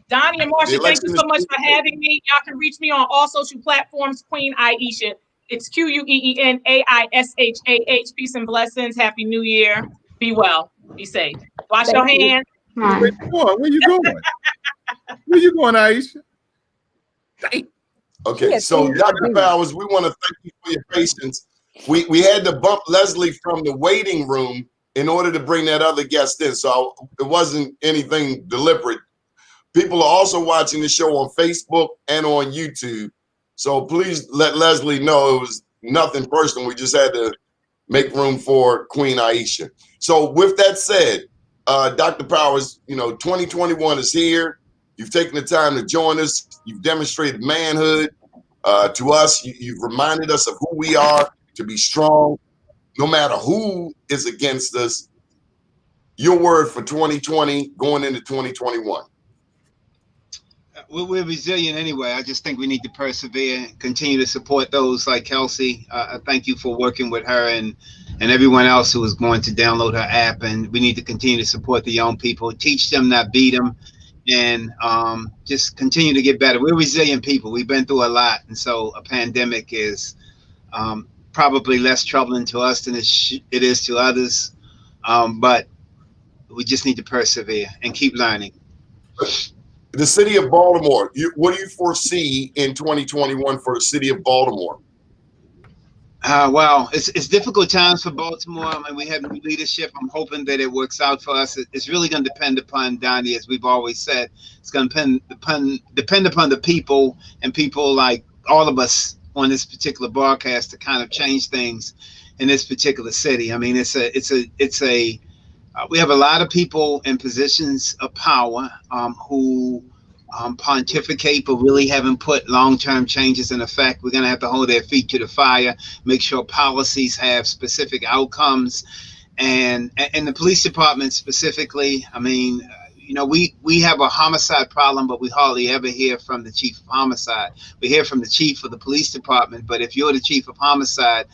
Donnie and Marsha, thank you so much for having me. Y'all can reach me on all social platforms, Queen Aisha. It's QUEENAISHAH. Peace and blessings. Happy New Year. Be well. Be safe. Wash your hands. Where you going? Where you going, Aisha? Okay, so Dr. Powers, we want to thank you for your patience. We had to bump Leslie from the waiting room in order to bring that other guest in. So it wasn't anything deliberate. People are also watching the show on Facebook and on YouTube. So please let Leslie know it was nothing personal. We just had to make room for Queen Aisha. So with that said, Dr. Powers, 2021 is here. You've taken the time to join us. You've demonstrated manhood to us. You've reminded us of who we are, to be strong, no matter who is against us. Your word for 2020 going into 2021. We're resilient anyway. I just think we need to persevere and continue to support those like Kelsey. Thank you for working with her and everyone else who is going to download her app. And we need to continue to support the young people, teach them, not beat them, and just continue to get better. We're resilient people. We've been through a lot. And so a pandemic is probably less troubling to us than it is to others. But we just need to persevere and keep learning. The city of Baltimore, what do you foresee in 2021 for the city of Baltimore? Well, it's difficult times for Baltimore. I mean, we have new leadership. I'm hoping that it works out for us. It's really going to depend upon, Donnie, as we've always said. It's going to depend upon the people and people like all of us on this particular broadcast to kind of change things in this particular city. I mean, we have a lot of people in positions of power who pontificate, but really haven't put long-term changes in effect. We're going to have to hold their feet to the fire, make sure policies have specific outcomes, and the police department specifically. I mean, we have a homicide problem, but we hardly ever hear from the chief of homicide. We hear from the chief of the police department, but if you're the chief of homicide,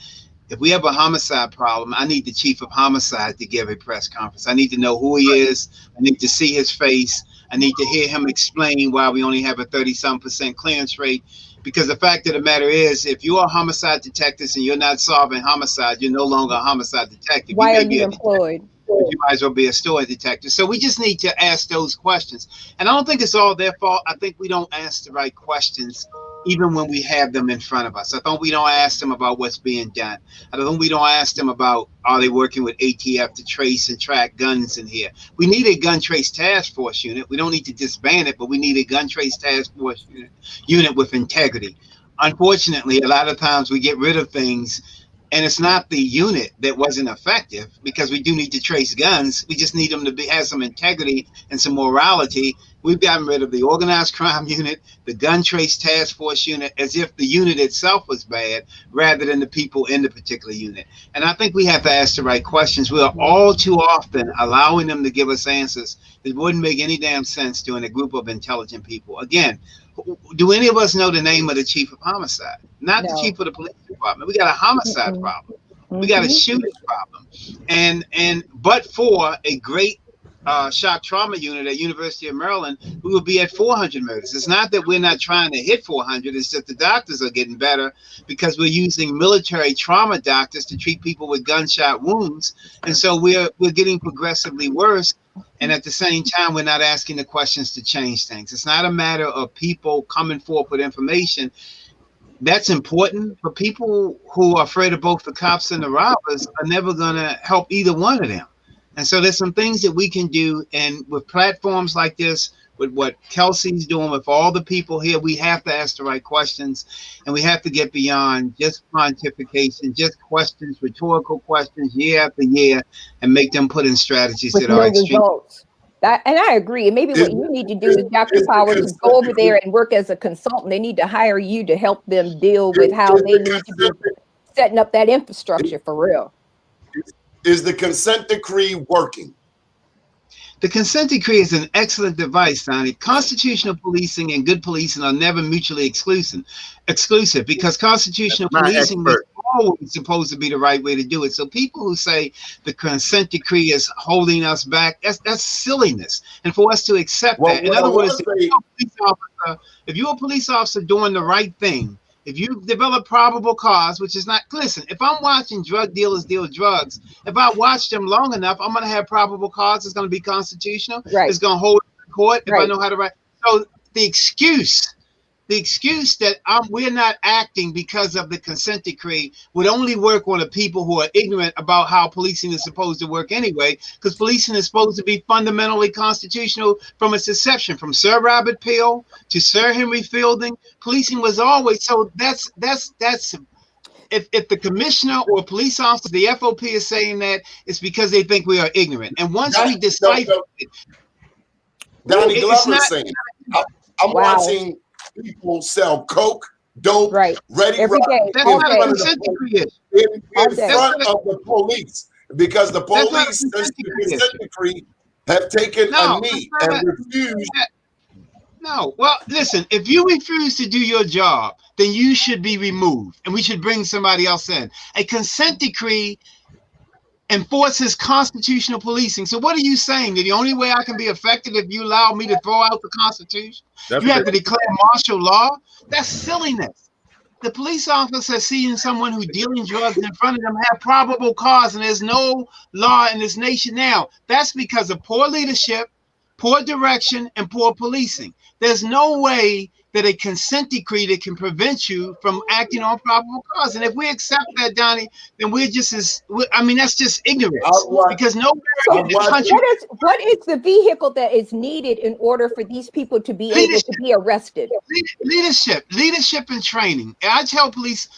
if we have a homicide problem, I need the chief of homicide to give a press conference. I need to know who he is. I need to see his face. I need to hear him explain why we only have a 30-some% clearance rate. Because the fact of the matter is, if you are homicide detectives and you're not solving homicide, you're no longer a homicide detective. Why are you employed? You might as well be a story detective. So we just need to ask those questions. And I don't think it's all their fault. I think we don't ask the right questions even when we have them in front of us. I think we don't ask them about what's being done. I think we don't ask them about, are they working with ATF to trace and track guns in here? We need a gun trace task force unit. We don't need to disband it, but we need a gun trace task force unit with integrity. Unfortunately, a lot of times we get rid of things and it's not the unit that wasn't effective, because we do need to trace guns. We just need them to have some integrity and some morality. We've gotten rid of the organized crime unit, the gun trace task force unit, as if the unit itself was bad rather than the people in the particular unit. And I think we have to ask the right questions. We are all too often allowing them to give us answers that wouldn't make any damn sense to a group of intelligent people. Again, do any of us know the name of the chief of homicide? Not the chief of the police department. We got a homicide problem. We got a shooting problem. And but for a great shock trauma unit at University of Maryland, we would be at 400 murders. It's not that we're not trying to hit 400. It's that the doctors are getting better because we're using military trauma doctors to treat people with gunshot wounds. And so we're getting progressively worse. And at the same time, we're not asking the questions to change things. It's not a matter of people coming forth with information. That's important, but people who are afraid of both the cops and the robbers are never going to help either one of them. And so there's some things that we can do. And with platforms like this, with what Kelsey's doing, with all the people here, we have to ask the right questions, and we have to get beyond just pontification, just questions, rhetorical questions year after year, and make them put in strategies that are extreme. Results. And I agree. And maybe what you need to do is, Dr. Powers, is go over there and work as a consultant. They need to hire you to help them deal with how they need to be setting up that infrastructure for real. Is the consent decree working? The consent decree is an excellent device, Donnie. Constitutional policing and good policing are never mutually exclusive because constitutional policing is always supposed to be the right way to do it. So people who say the consent decree is holding us back, that's silliness. And for us to accept that, in other words, if you're a police officer doing the right thing, if you develop probable cause, which is not, listen, if I'm watching drug dealers deal drugs, if I watch them long enough, I'm going to have probable cause. It's going to be constitutional. Right. It's going to hold the court if I know how to write. So the excuse that we're not acting because of the consent decree would only work on the people who are ignorant about how policing is supposed to work anyway, because policing is supposed to be fundamentally constitutional from its inception, from Sir Robert Peel to Sir Henry Fielding. Policing was always, so that's if the commissioner or police officer, the FOP is saying that, it's because they think we are ignorant. And once we decipher it, Donnie Glover's saying, I'm watching people sell coke, dope, ready every day. in front of the police, because the police, since the consent decree, have taken a knee and refused. No, well, listen, if you refuse to do your job, then you should be removed and we should bring somebody else in. A consent decree enforces constitutional policing. So what are you saying? That the only way I can be effective if you allow me to throw out the Constitution? You have to declare martial law? That's silliness. The police officer seeing someone who's dealing drugs in front of them have probable cause, and there's no law in this nation now. That's because of poor leadership, poor direction, and poor policing. There's no way that a consent decree that can prevent you from acting on probable cause. And if we accept that, Donnie, then we're just that's just ignorance. Because nowhere in the country. What is the vehicle that is needed in order for these people to be able to be arrested? Leadership and training. And I tell police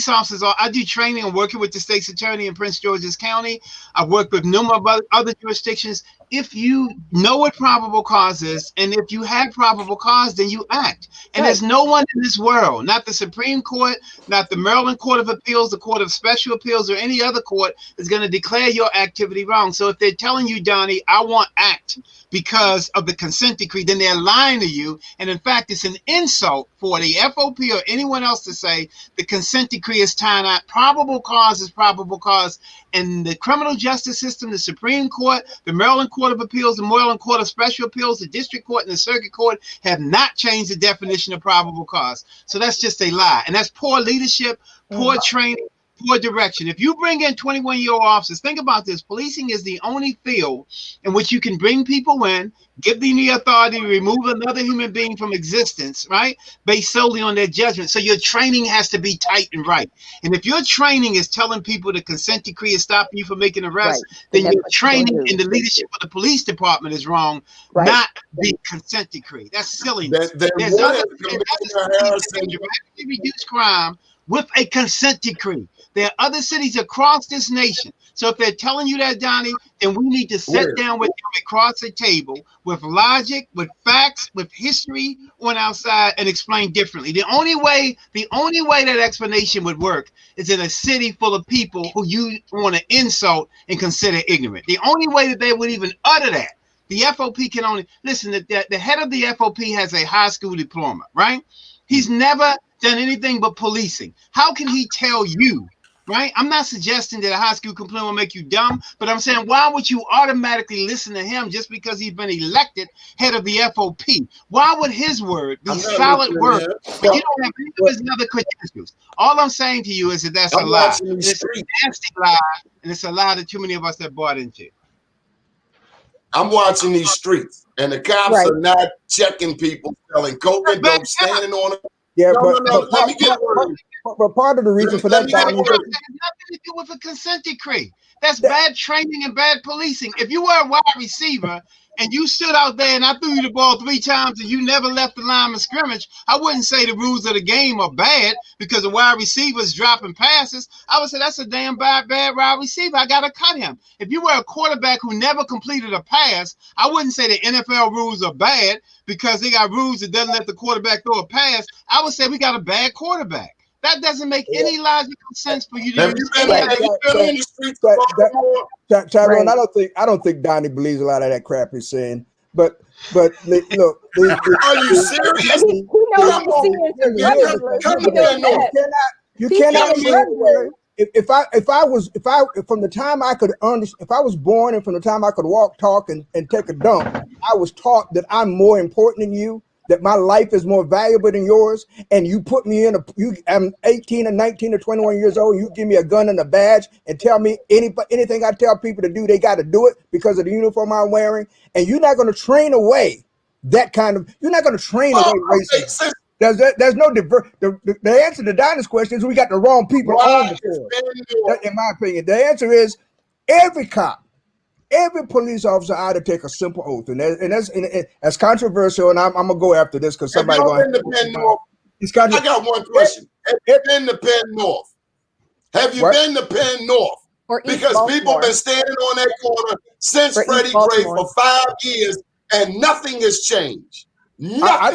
officers, I do training. I'm working with the state's attorney in Prince George's County. I've worked with numerous other jurisdictions. If you know what probable cause is, and if you have probable cause, then you act. And there's no one in this world, not the Supreme Court, not the Maryland Court of Appeals, the Court of Special Appeals, or any other court is going to declare your activity wrong. So if they're telling you, Donnie, I want act because of the consent decree, then they're lying to you. And in fact, it's an insult for the FOP or anyone else to say the consent decree is tying out. Probable cause is probable cause. And the criminal justice system, the Supreme Court, the Maryland Court of Appeals, the Maryland Court of Special Appeals, the District Court, and the Circuit Court have not changed the definition of probable cause. So that's just a lie. And that's poor leadership, poor training, poor direction. If you bring in 21-year-old officers, think about this. Policing is the only field in which you can bring people in, give them the authority to remove another human being from existence, right? Based solely on their judgment. So your training has to be tight and right. And if your training is telling people the consent decree is stopping you from making arrests, then your training in the leadership of the police department is wrong, not the consent decree. That's silly. There's other cities that dramatically reduce crime with a consent decree. There are other cities across this nation. So if they're telling you that, Donnie, then we need to sit down with them across the table with logic, with facts, with history on our side and explain differently. The only way that explanation would work is in a city full of people who you want to insult and consider ignorant. The only way that they would even utter that, the FOP can only, listen, the head of the FOP has a high school diploma, right? He's never done anything but policing. How can he tell you, right? I'm not suggesting that a high school diploma will make you dumb, but I'm saying, why would you automatically listen to him just because he's been elected head of the FOP? Why would his word be solid word when you don't have any of his other credentials? All I'm saying to you is that that's a lie. It's a nasty lie, and it's a lie that too many of us have bought into. I'm watching these streets, and the cops are not checking people selling coke and dope, standing on them. Yeah, let me get but part of the reason for that, Donnie, has nothing to do with a consent decree. That's bad training and bad policing. If you were a wide receiver and you stood out there and I threw you the ball 3 times and you never left the line of scrimmage, I wouldn't say the rules of the game are bad because the wide receiver is dropping passes. I would say that's a damn bad wide receiver. I got to cut him. If you were a quarterback who never completed a pass, I wouldn't say the NFL rules are bad because they got rules that doesn't let the quarterback throw a pass. I would say we got a bad quarterback. That doesn't make any logical sense for you to use. Tyrone, I don't think Donnie believes a lot of that crap he's saying. But look, are you serious? You cannot if I was born and from the time I could walk, talk, and take a dump, I was taught that I'm more important than you, that my life is more valuable than yours, and you put me in I'm 18 or 19 or 21 years old, you give me a gun and a badge and tell me anything I tell people to do, they got to do it because of the uniform I'm wearing, and you're not going to train away you're not going to train away racism. There's no the answer to Donnie's question is we got the wrong people on the force. In my opinion, the answer is every police officer ought to take a simple oath, and that's controversial. And I'm gonna go after this because somebody going. I got one question. Have you been to Penn North? Have you been to Penn North? Because people have been standing on that corner since Freddie Gray for 5 years, and nothing has changed. I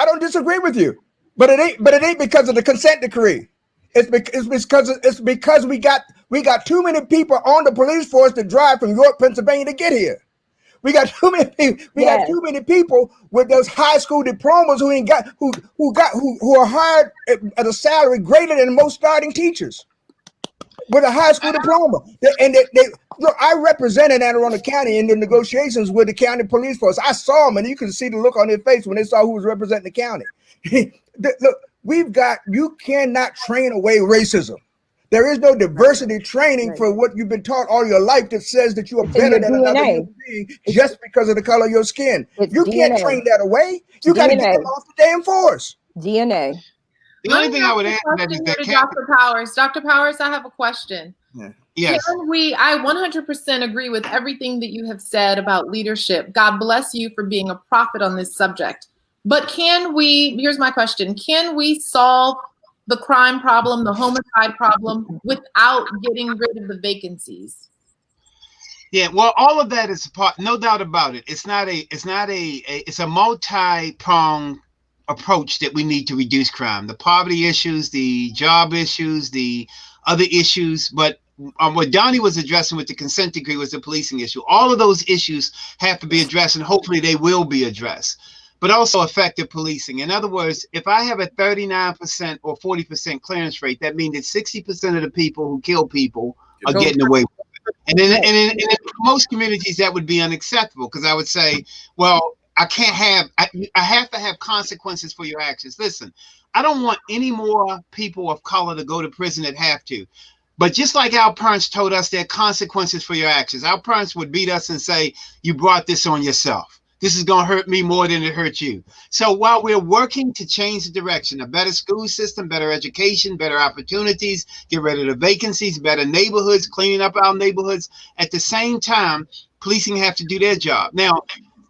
don't disagree with you, but it ain't because of the consent decree. It's because we got too many people on the police force to drive from York, Pennsylvania to get here. We got too many people. Got too many people with those high school diplomas who are hired at a salary greater than most starting teachers with a high school diploma. Look, I represented Anne Arundel County in the negotiations with the county police force. I saw them, and you can see the look on their face when they saw who was representing the county. Look, you cannot train away racism. There is no diversity training for what you've been taught all your life that says that you are It's in better your than another DNA. human being just because of the color of your skin. It's You can't DNA. train that away. You got to get them off the damn force. DNA. The only thing I would add to that is that Dr. Powers. Dr. Powers, I have a question. Yes. I 100% agree with everything that you have said about leadership. God bless you for being a prophet on this subject. But here's my question, can we solve the crime problem, the homicide problem, without getting rid of the vacancies? Yeah, well, all of that is part, no doubt about it. It's a multi-pronged approach that we need to reduce crime. The poverty issues, the job issues, the other issues, but what Donnie was addressing with the consent decree was the policing issue. All of those issues have to be addressed, and hopefully they will be addressed. But also effective policing. In other words, if I have a 39% or 40% clearance rate, that means that 60% of the people who kill people are getting away with it. And in most communities, that would be unacceptable, because I would say, well, I have to have consequences for your actions. Listen, I don't want any more people of color to go to prison that have to. But just like our parents told us there are consequences for your actions, our parents would beat us and say, you brought this on yourself. This is going to hurt me more than it hurt you. So while we're working to change the direction, a better school system, better education, better opportunities, get rid of the vacancies, better neighborhoods, cleaning up our neighborhoods, at the same time, policing have to do their job. Now,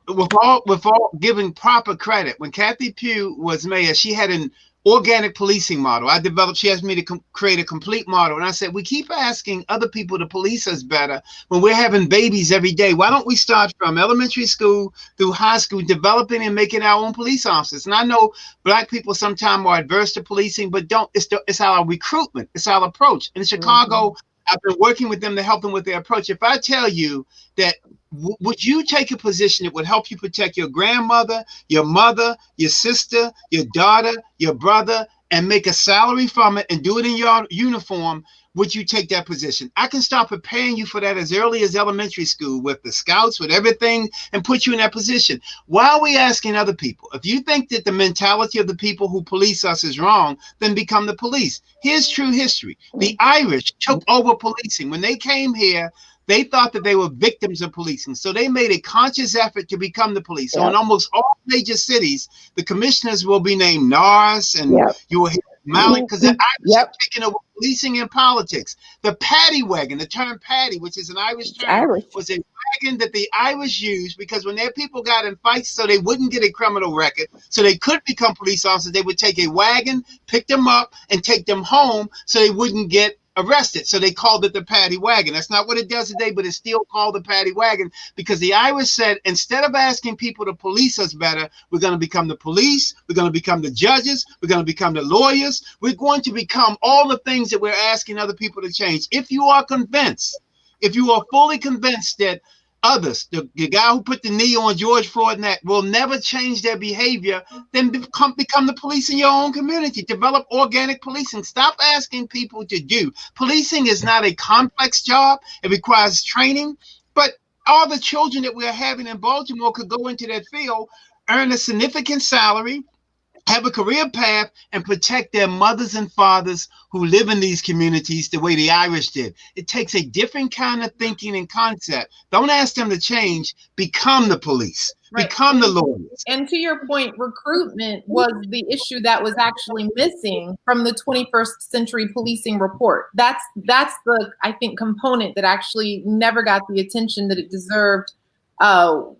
with all giving proper credit, when Kathy Pugh was mayor, she had an organic policing model. She asked me to create a complete model. And I said, we keep asking other people to police us better when we're having babies every day. Why don't we start from elementary school through high school, developing and making our own police officers? And I know Black people sometimes are adverse to policing, but it's our recruitment. It's our approach. In Chicago, I've been working with them to help them with their approach. If I tell you that, would you take a position that would help you protect your grandmother, your mother, your sister, your daughter, your brother, and make a salary from it and do it in your uniform? Would you take that position? I can start preparing you for that as early as elementary school with the scouts, with everything, and put you in that position. Why are we asking other people? If you think that the mentality of the people who police us is wrong, then become the police. Here's true history. The Irish took over policing. When they came here, they thought that they were victims of policing. So they made a conscious effort to become the police. So in almost all major cities, the commissioners will be named Norris, and you will hear Malik, because the Irish have taken over policing and politics. The paddy wagon, the term paddy, which is an Irish term, was a wagon that the Irish used because when their people got in fights, so they wouldn't get a criminal record, so they could become police officers, they would take a wagon, pick them up, and take them home so they wouldn't get arrested. So they called it the paddy wagon. That's not what it does today, but it's still called the paddy wagon because the Irish said, instead of asking people to police us better, we're going to become the police, we're going to become the judges, we're going to become the lawyers, we're going to become all the things that we're asking other people to change. If you are convinced, if you are fully convinced that others, the guy who put the knee on George Floyd's neck, will never change their behavior, then become the police in your own community. Develop organic policing. Stop asking people to do. Policing is not a complex job. It requires training. But all the children that we're having in Baltimore could go into that field, earn a significant salary, have a career path, and protect their mothers and fathers who live in these communities the way the Irish did. It takes a different kind of thinking and concept. Don't ask them to change. Become the police. Right. Become the lawyers. And to your point, recruitment was the issue that was actually missing from the 21st century policing report. That's the, I think, component that actually never got the attention that it deserved under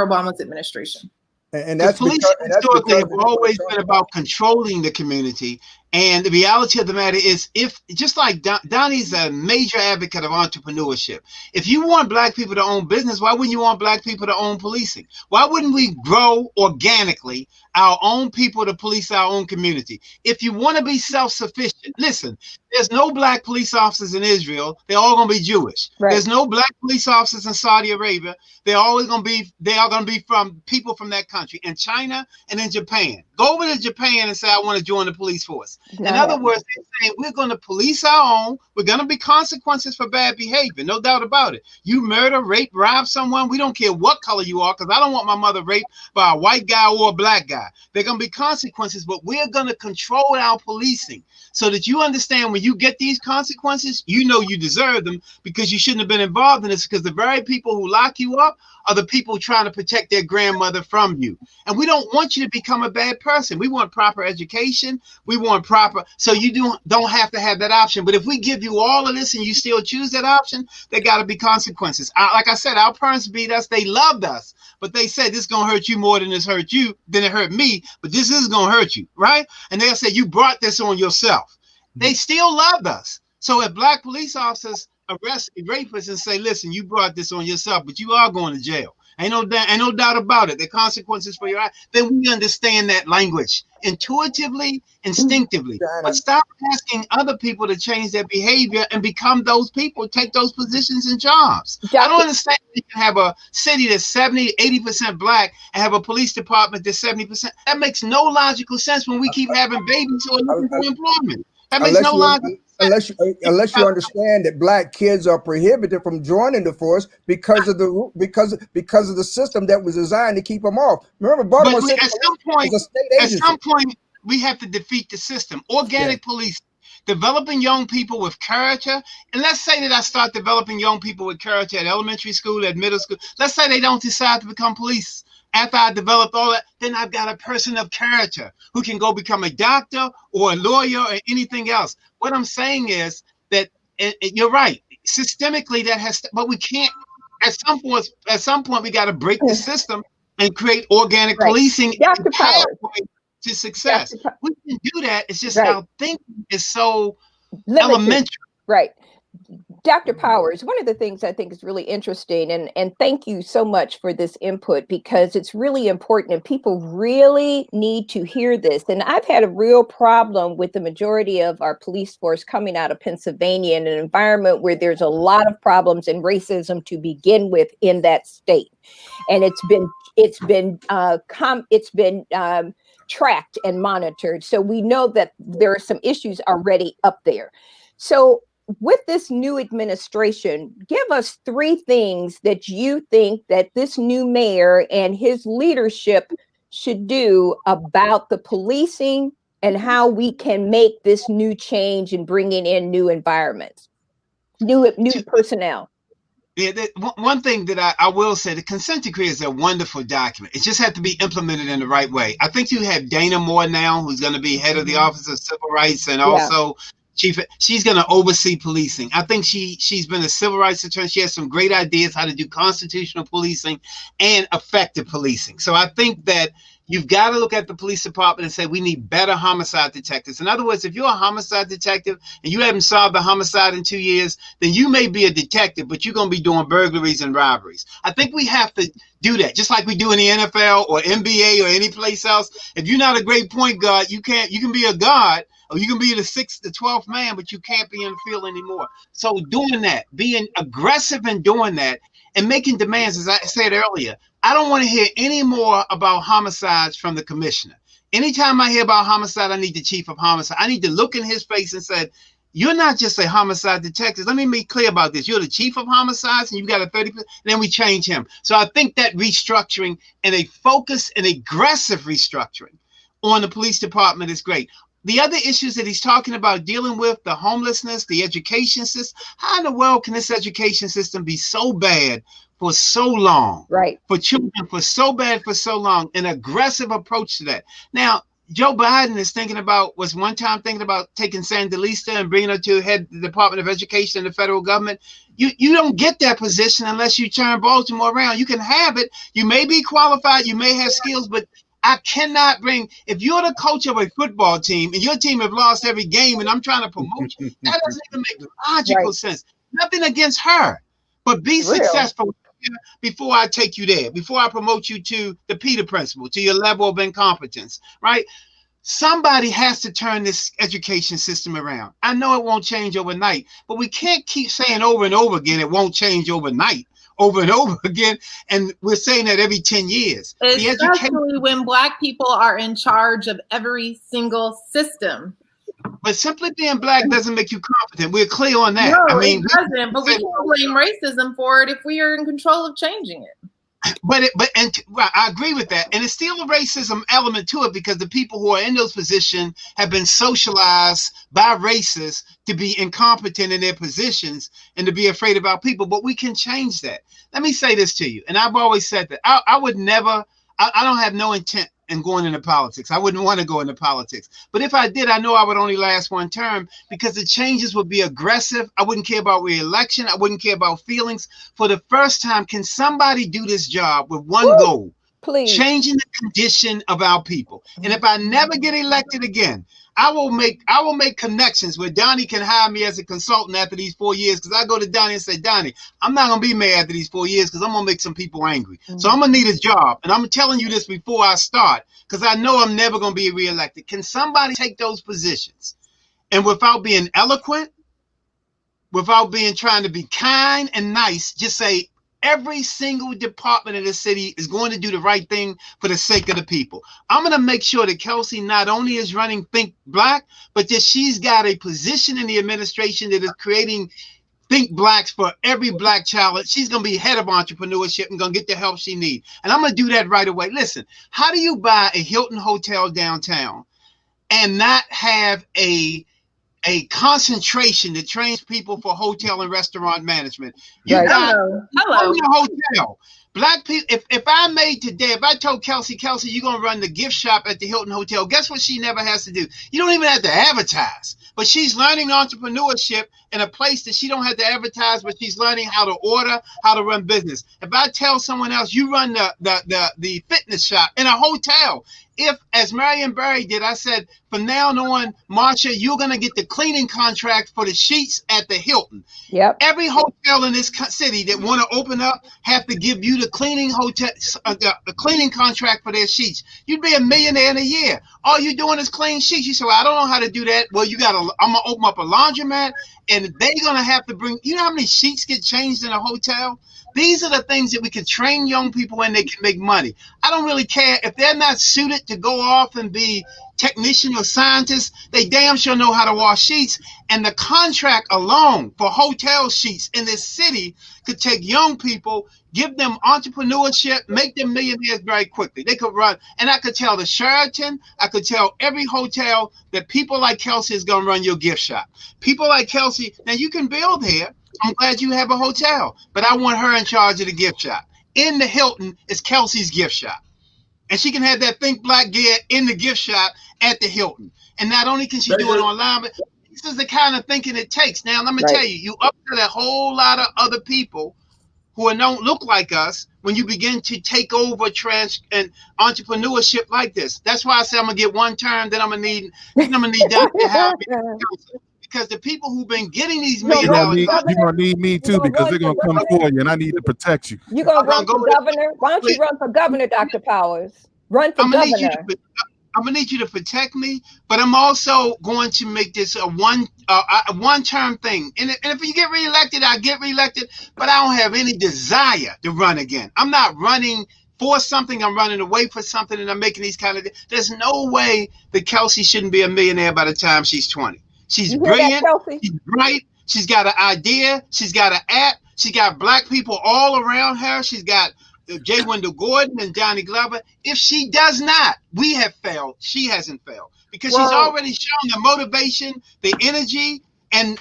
Obama's administration. And that's police historically have always been about controlling the community. And the reality of the matter is, if just like Donnie's a major advocate of entrepreneurship, if you want Black people to own business, why wouldn't you want Black people to own policing? Why wouldn't we grow organically our own people to police our own community? If you want to be self-sufficient, listen, there's no Black police officers in Israel. They're all going to be Jewish. Right. There's no Black police officers in Saudi Arabia. They are going to be from people from that country, in China and in Japan. Go over to Japan and say, I want to join the police force. In other words, they're saying we're going to police our own. We're going to be consequences for bad behavior. No doubt about it. You murder, rape, rob someone. We don't care what color you are, because I don't want my mother raped by a white guy or a Black guy. They're going to be consequences, but we're going to control our policing. so that you understand when you get these consequences, you know you deserve them because you shouldn't have been involved in this, because the very people who lock you up are the people trying to protect their grandmother from you. And we don't want you to become a bad person. We want proper education. We want proper, so you don't have to have that option. But if we give you all of this and you still choose that option, there got to be consequences. Like I said, our parents beat us. They loved us, but they said this is going to hurt you more than it hurt me, but this is going to hurt you, right? And they'll say, you brought this on yourself. They still loved us. So if black police officers arrest rapists and say, listen, you brought this on yourself, but you are going to jail, ain't no doubt about it, the consequences for your act, then we understand that language intuitively, instinctively. But stop asking other people to change their behavior and become those people, take those positions and jobs. I don't understand you can have a city that's 70, 80% black and have a police department that's 70%. That makes no logical sense when we keep having babies who are looking for employment. That makes no logical unless you understand that black kids are prohibited from joining the force because of the system that was designed to keep them off. Remember, Baltimore City at some point, we have to defeat the system. Organic police, developing young people with character. And let's say that I start developing young people with character at elementary school, at middle school. Let's say they don't decide to become police. After I developed all that, then I've got a person of character who can go become a doctor or a lawyer or anything else. What I'm saying is that you're right. Systemically, that has, but we can't. At some point, we got to break the system and create organic policing to success. We can do that. It's just our thinking is so elementary. Right. Dr. Powers, one of the things I think is really interesting, and thank you so much for this input, because it's really important and people really need to hear this. And I've had a real problem with the majority of our police force coming out of Pennsylvania in an environment where there's a lot of problems and racism to begin with in that state. And it's been tracked and monitored. So we know that there are some issues already up there. So with this new administration, give us 3 things that you think that this new mayor and his leadership should do about the policing and how we can make this new change and bringing in new environments, new personnel. Yeah, one thing that I will say, the consent decree is a wonderful document. It just had to be implemented in the right way. I think you have Dana Moore now, who's going to be head of the Office of Civil Rights, and also she's going to oversee policing. I think she's been a civil rights attorney. She has some great ideas how to do constitutional policing and effective policing. So I think that you've got to look at the police department and say, we need better homicide detectives. In other words, if you're a homicide detective and you haven't solved a homicide in 2 years, then you may be a detective, but you're going to be doing burglaries and robberies. I think we have to do that, just like we do in the NFL or NBA or any place else. If you're not a great point guard, you can be a guard, or you can be the 6th, the 12th man, but you can't be in the field anymore. So doing that, being aggressive in doing that, and making demands, as I said earlier, I don't want to hear any more about homicides from the commissioner. Anytime I hear about homicide, I need the chief of homicide. I need to look in his face and say, you're not just a homicide detective. Let me be clear about this. You're the chief of homicides and you've got a 30%. Then we change him. So I think that restructuring and a focused and aggressive restructuring on the police department is great. The other issues that he's talking about dealing with, the homelessness, the education system, how in the world can this education system be so bad for so long? Right. For children, for so bad for so long, an aggressive approach to that. Now, Joe Biden was one time thinking about taking Sandalista and bringing her to head the Department of Education in the federal government. You don't get that position unless you turn Baltimore around. You can have it. You may be qualified. You may have skills, but I cannot if you're the coach of a football team and your team have lost every game and I'm trying to promote you, that doesn't even make logical sense. Nothing against her, but be successful before I take you there, before I promote you to the Peter principle, to your level of incompetence, right? Somebody has to turn this education system around. I know it won't change overnight, but we can't keep saying over and over again it won't change overnight. Over and over again, and we're saying that every 10 years. Especially when Black people are in charge of every single system. But simply being Black doesn't make you competent. We're clear on that. No, it doesn't, but we can't blame racism for it if we are in control of changing it. I agree with that, and it's still a racism element to it because the people who are in those positions have been socialized by racists to be incompetent in their positions and to be afraid about people. But we can change that. Let me say this to you, and I've always said that I would never. I don't have no intent in going into politics. I wouldn't want to go into politics. But if I did, I know I would only last one term because the changes would be aggressive. I wouldn't care about re-election. I wouldn't care about feelings. For the first time, can somebody do this job with one goal? Please. Changing the condition of our people. And if I never get elected again, I will make connections where Donnie can hire me as a consultant after these 4 years, because I go to Donnie and say, Donnie, I'm not going to be mayor after these 4 years because I'm going to make some people angry. So I'm going to need a job. And I'm telling you this before I start because I know I'm never going to be reelected. Can somebody take those positions and without being eloquent, without being trying to be kind and nice, just say, every single department of the city is going to do the right thing for the sake of the people. I'm going to make sure that Kelsey not only is running Think Black, but that she's got a position in the administration that is creating Think Blacks for every Black child. She's going to be head of entrepreneurship and going to get the help she needs. And I'm going to do that right away. Listen, how do you buy a Hilton hotel downtown and not have a concentration that trains people for hotel and restaurant management? You Right. got Hello. a hotel. Black people, if I made today, if I told Kelsey, you're going to run the gift shop at the Hilton Hotel, guess what she never has to do? You don't even have to advertise. But she's learning entrepreneurship in a place that she don't have to advertise, but she's learning how to order, how to run business. If I tell someone else, you run the fitness shop in a hotel, if, as Marion Barry did, I said, from now on, Marsha, you're going to get the cleaning contract for the sheets at the Hilton. Yep. Every hotel in this city that want to open up have to give you the cleaning the cleaning contract for their sheets. You'd be a millionaire in a year. All you're doing is clean sheets. You say, well, I don't know how to do that. Well, I'm going to open up a laundromat, and they're going to have to bring, you know how many sheets get changed in a hotel? These are the things that we can train young people in. They can make money. I don't really care if they're not suited to go off and be technician or scientists. They damn sure know how to wash sheets. And the contract alone for hotel sheets in this city could take young people, give them entrepreneurship, make them millionaires very quickly. They could run. And I could tell the Sheraton, I could tell every hotel that people like Kelsey is going to run your gift shop. People like Kelsey, now you can build here. I'm glad you have a hotel, but I want her in charge of the gift shop. In the Hilton is Kelsey's gift shop. And she can have that Think Black gear in the gift shop at the Hilton. And not only can she do it online, but this is the kind of thinking it takes. Now, let me tell you, you upset a whole lot of other people who don't look like us when you begin to take over and entrepreneurship like this. That's why I say I'm going to get one term, then I'm going to need Dr. Howard. Because the people who've been getting these $1 million, you're gonna need me too, because they're gonna come for you, and I need to protect you. You're gonna run for governor? Why don't you run for governor, Dr. Powers? Run for governor. I'm gonna need you to protect me, but I'm also going to make this a one-term thing. And if you get reelected, I get reelected, but I don't have any desire to run again. I'm not running for something. I'm running away for something, and I'm making these kind of. There's no way that Kelsey shouldn't be a millionaire by the time she's 20. She's brilliant. She's bright. She's got an idea. She's got an app. She got Black people all around her. She's got J. Wendell Gordon and Johnny Glover. If she does not, we have failed. She hasn't failed because she's already shown the motivation, the energy, and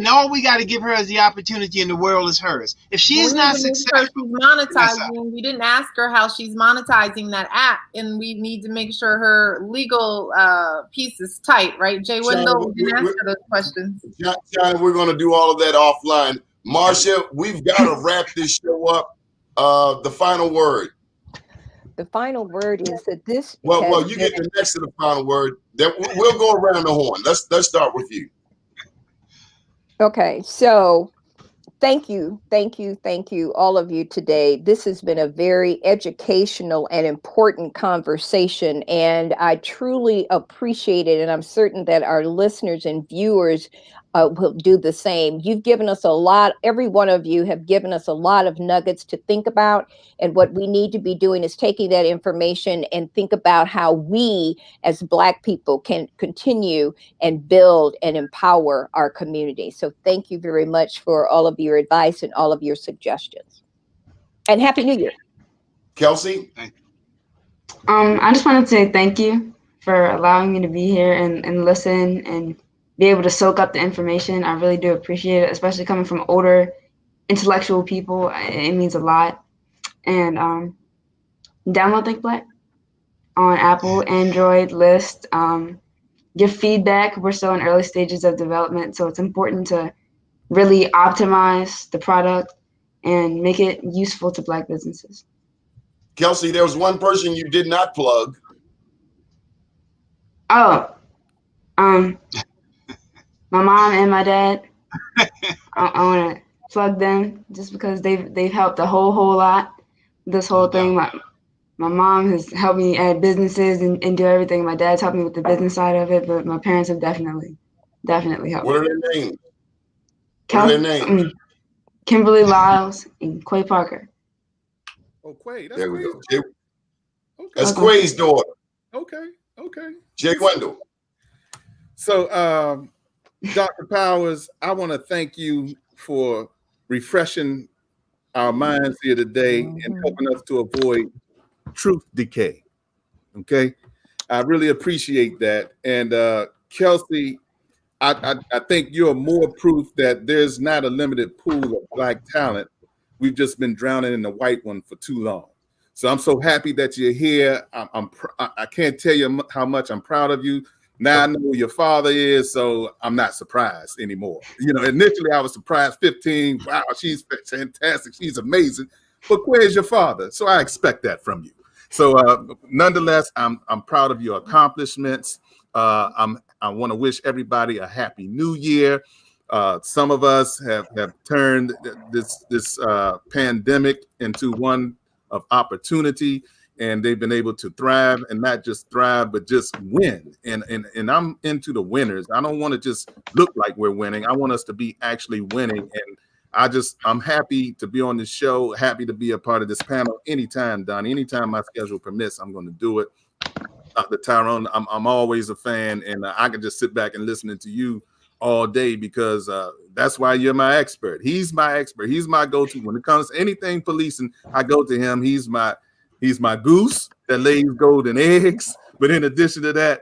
all we got to give her is the opportunity, and the world is hers. If she is not successful, she's monetizing. We didn't ask her how she's monetizing that app, and we need to make sure her legal piece is tight, right? Jay Wendell, we didn't ask her those questions. Johnny, we're going to do all of that offline. Marsha, we've got to wrap this show up. The final word. The final word is that this. Well, you get the next to the final word. Then we'll go around the horn. Let's start with you. Okay, so thank you, all of you today. This has been a very educational and important conversation, and I truly appreciate it, and I'm certain that our listeners and viewers will do the same. You've given us a lot, every one of you have given us a lot of nuggets to think about, and what we need to be doing is taking that information and think about how we as Black people can continue and build and empower our community. So thank you very much for all of your advice and all of your suggestions. And Happy New Year. Kelsey? I just wanted to say thank you for allowing me to be here and listen and be able to soak up the information. I really do appreciate it, especially coming from older, intellectual people. It means a lot. And download Think Black on Apple, Android, List. Give feedback. We're still in early stages of development, so it's important to really optimize the product and make it useful to Black businesses. Kelsey, there was one person you did not plug. Oh, my mom and my dad. I want to plug them just because they've helped a whole lot. This whole thing. My mom has helped me add businesses and do everything. My dad's helped me with the business side of it, but my parents have definitely helped. What are their names? What are their names? Kimberly Lyles and Quay Parker. Oh, Quay. There we go. Okay. That's Quay's daughter. Okay. Jay Wendell. So, Dr. Powers, I want to thank you for refreshing our minds here today and helping us to avoid truth decay. Okay, I really appreciate that. And Kelsey, I think you're more proof that there's not a limited pool of Black talent. We've just been drowning in the white one for too long. So I'm so happy that you're here. I can't tell you how much I'm proud of you. Now I know who your father is, so I'm not surprised anymore. You know, initially I was surprised. 15, wow, she's fantastic, she's amazing. But where's your father? So I expect that from you. So nonetheless, I'm proud of your accomplishments. I want to wish everybody a happy new year. Some of us have turned this pandemic into one of opportunity, and they've been able to thrive, and not just thrive, but just win. And I'm into the winners. I don't want to just look like we're winning. I want us to be actually winning. And I'm happy to be on this show, happy to be a part of this panel anytime, Donnie. Anytime my schedule permits, I'm going to do it. Dr. Tyrone, I'm always a fan, and I can just sit back and listen to you all day because that's why you're my expert. He's my expert. He's my go-to when it comes to anything policing. I go to him. He's my goose that lays golden eggs. But in addition to that,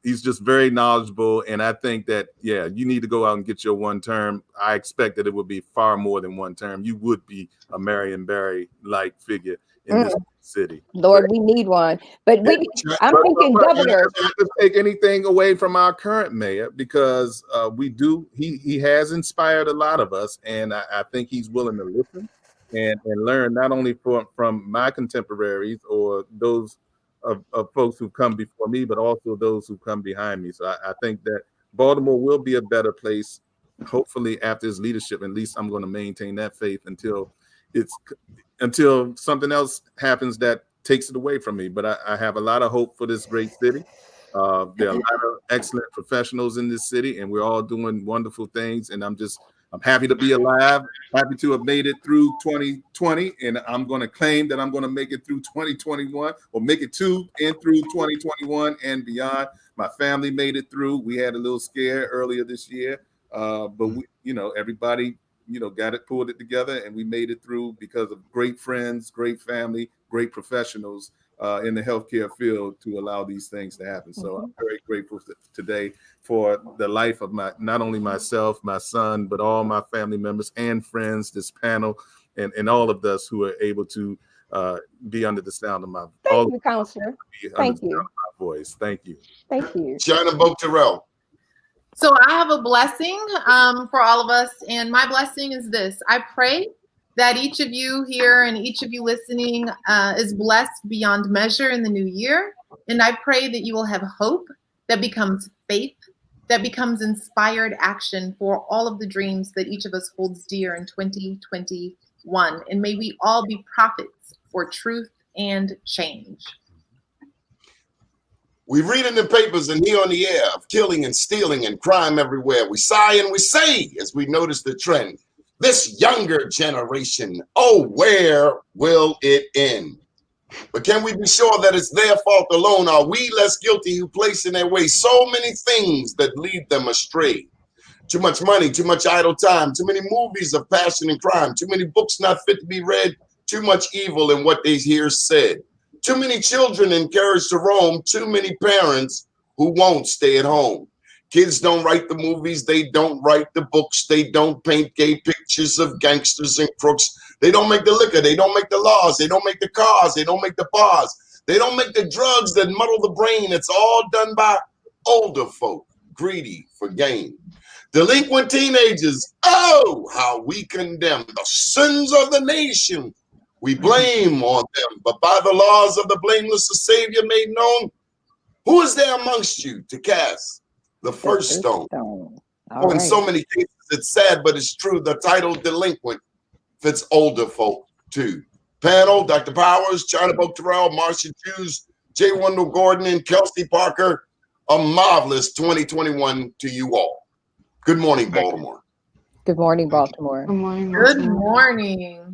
he's just very knowledgeable. And I think that, yeah, you need to go out and get your one term. I expect that it would be far more than one term. You would be a Marion Barry-like figure in this city. Lord, we need one. But I'm thinking governor. Not to take anything away from our current mayor, because he has inspired a lot of us. And I think he's willing to listen and learn not only from my contemporaries or those of folks who come before me, but also those who come behind me. So I think that Baltimore will be a better place, hopefully after his leadership. At least I'm going to maintain that faith until something else happens that takes it away from me. But I have a lot of hope for this great city. There are a lot of excellent professionals in this city, and we're all doing wonderful things. And I'm happy to be alive, happy to have made it through 2020, and I'm going to claim that I'm going to make it through 2021, or make it to and through 2021 and beyond. My family made it through. We had a little scare earlier this year, but everybody, pulled it together, and we made it through because of great friends, great family, great professionals in the healthcare field to allow these things to happen. So I'm very grateful today for the life of not only myself, my son, but all my family members and friends, this panel, and all of us who are able to be under the sound of my Thank you, Counselor. Thank you. My voice. Thank you. Thank you. China Boat Terrell. So I have a blessing for all of us, and my blessing is this. I pray that each of you here and each of you listening is blessed beyond measure in the new year. And I pray that you will have hope that becomes faith, that becomes inspired action for all of the dreams that each of us holds dear in 2021. And may we all be prophets for truth and change. We read in the papers and hear on the air of killing and stealing and crime everywhere. We sigh and we say as we notice the trend. This younger generation, oh, where will it end? But can we be sure that it's their fault alone? Are we less guilty who place in their way so many things that lead them astray? Too much money, too much idle time, too many movies of passion and crime, too many books not fit to be read, too much evil in what they hear said. Too many children encouraged to roam, too many parents who won't stay at home. Kids don't write the movies, they don't write the books, they don't paint gay pictures of gangsters and crooks. They don't make the liquor, they don't make the laws, they don't make the cars, they don't make the bars, they don't make the drugs that muddle the brain. It's all done by older folk, greedy for gain. Delinquent teenagers, oh, how we condemn the sins of the nation. We blame on them, but by the laws of the blameless, the Savior made known. Who is there amongst you to cast the first stone? In so many cases, it's sad, but it's true. The title delinquent fits older folk too. Panel, Dr. Powers, China Book Terrell, Marcia Hughes, J. Wendell Gordon, and Kelsey Parker. A marvelous 2021 to you all. Good morning, Baltimore. Good morning, Baltimore. Good morning. Good morning.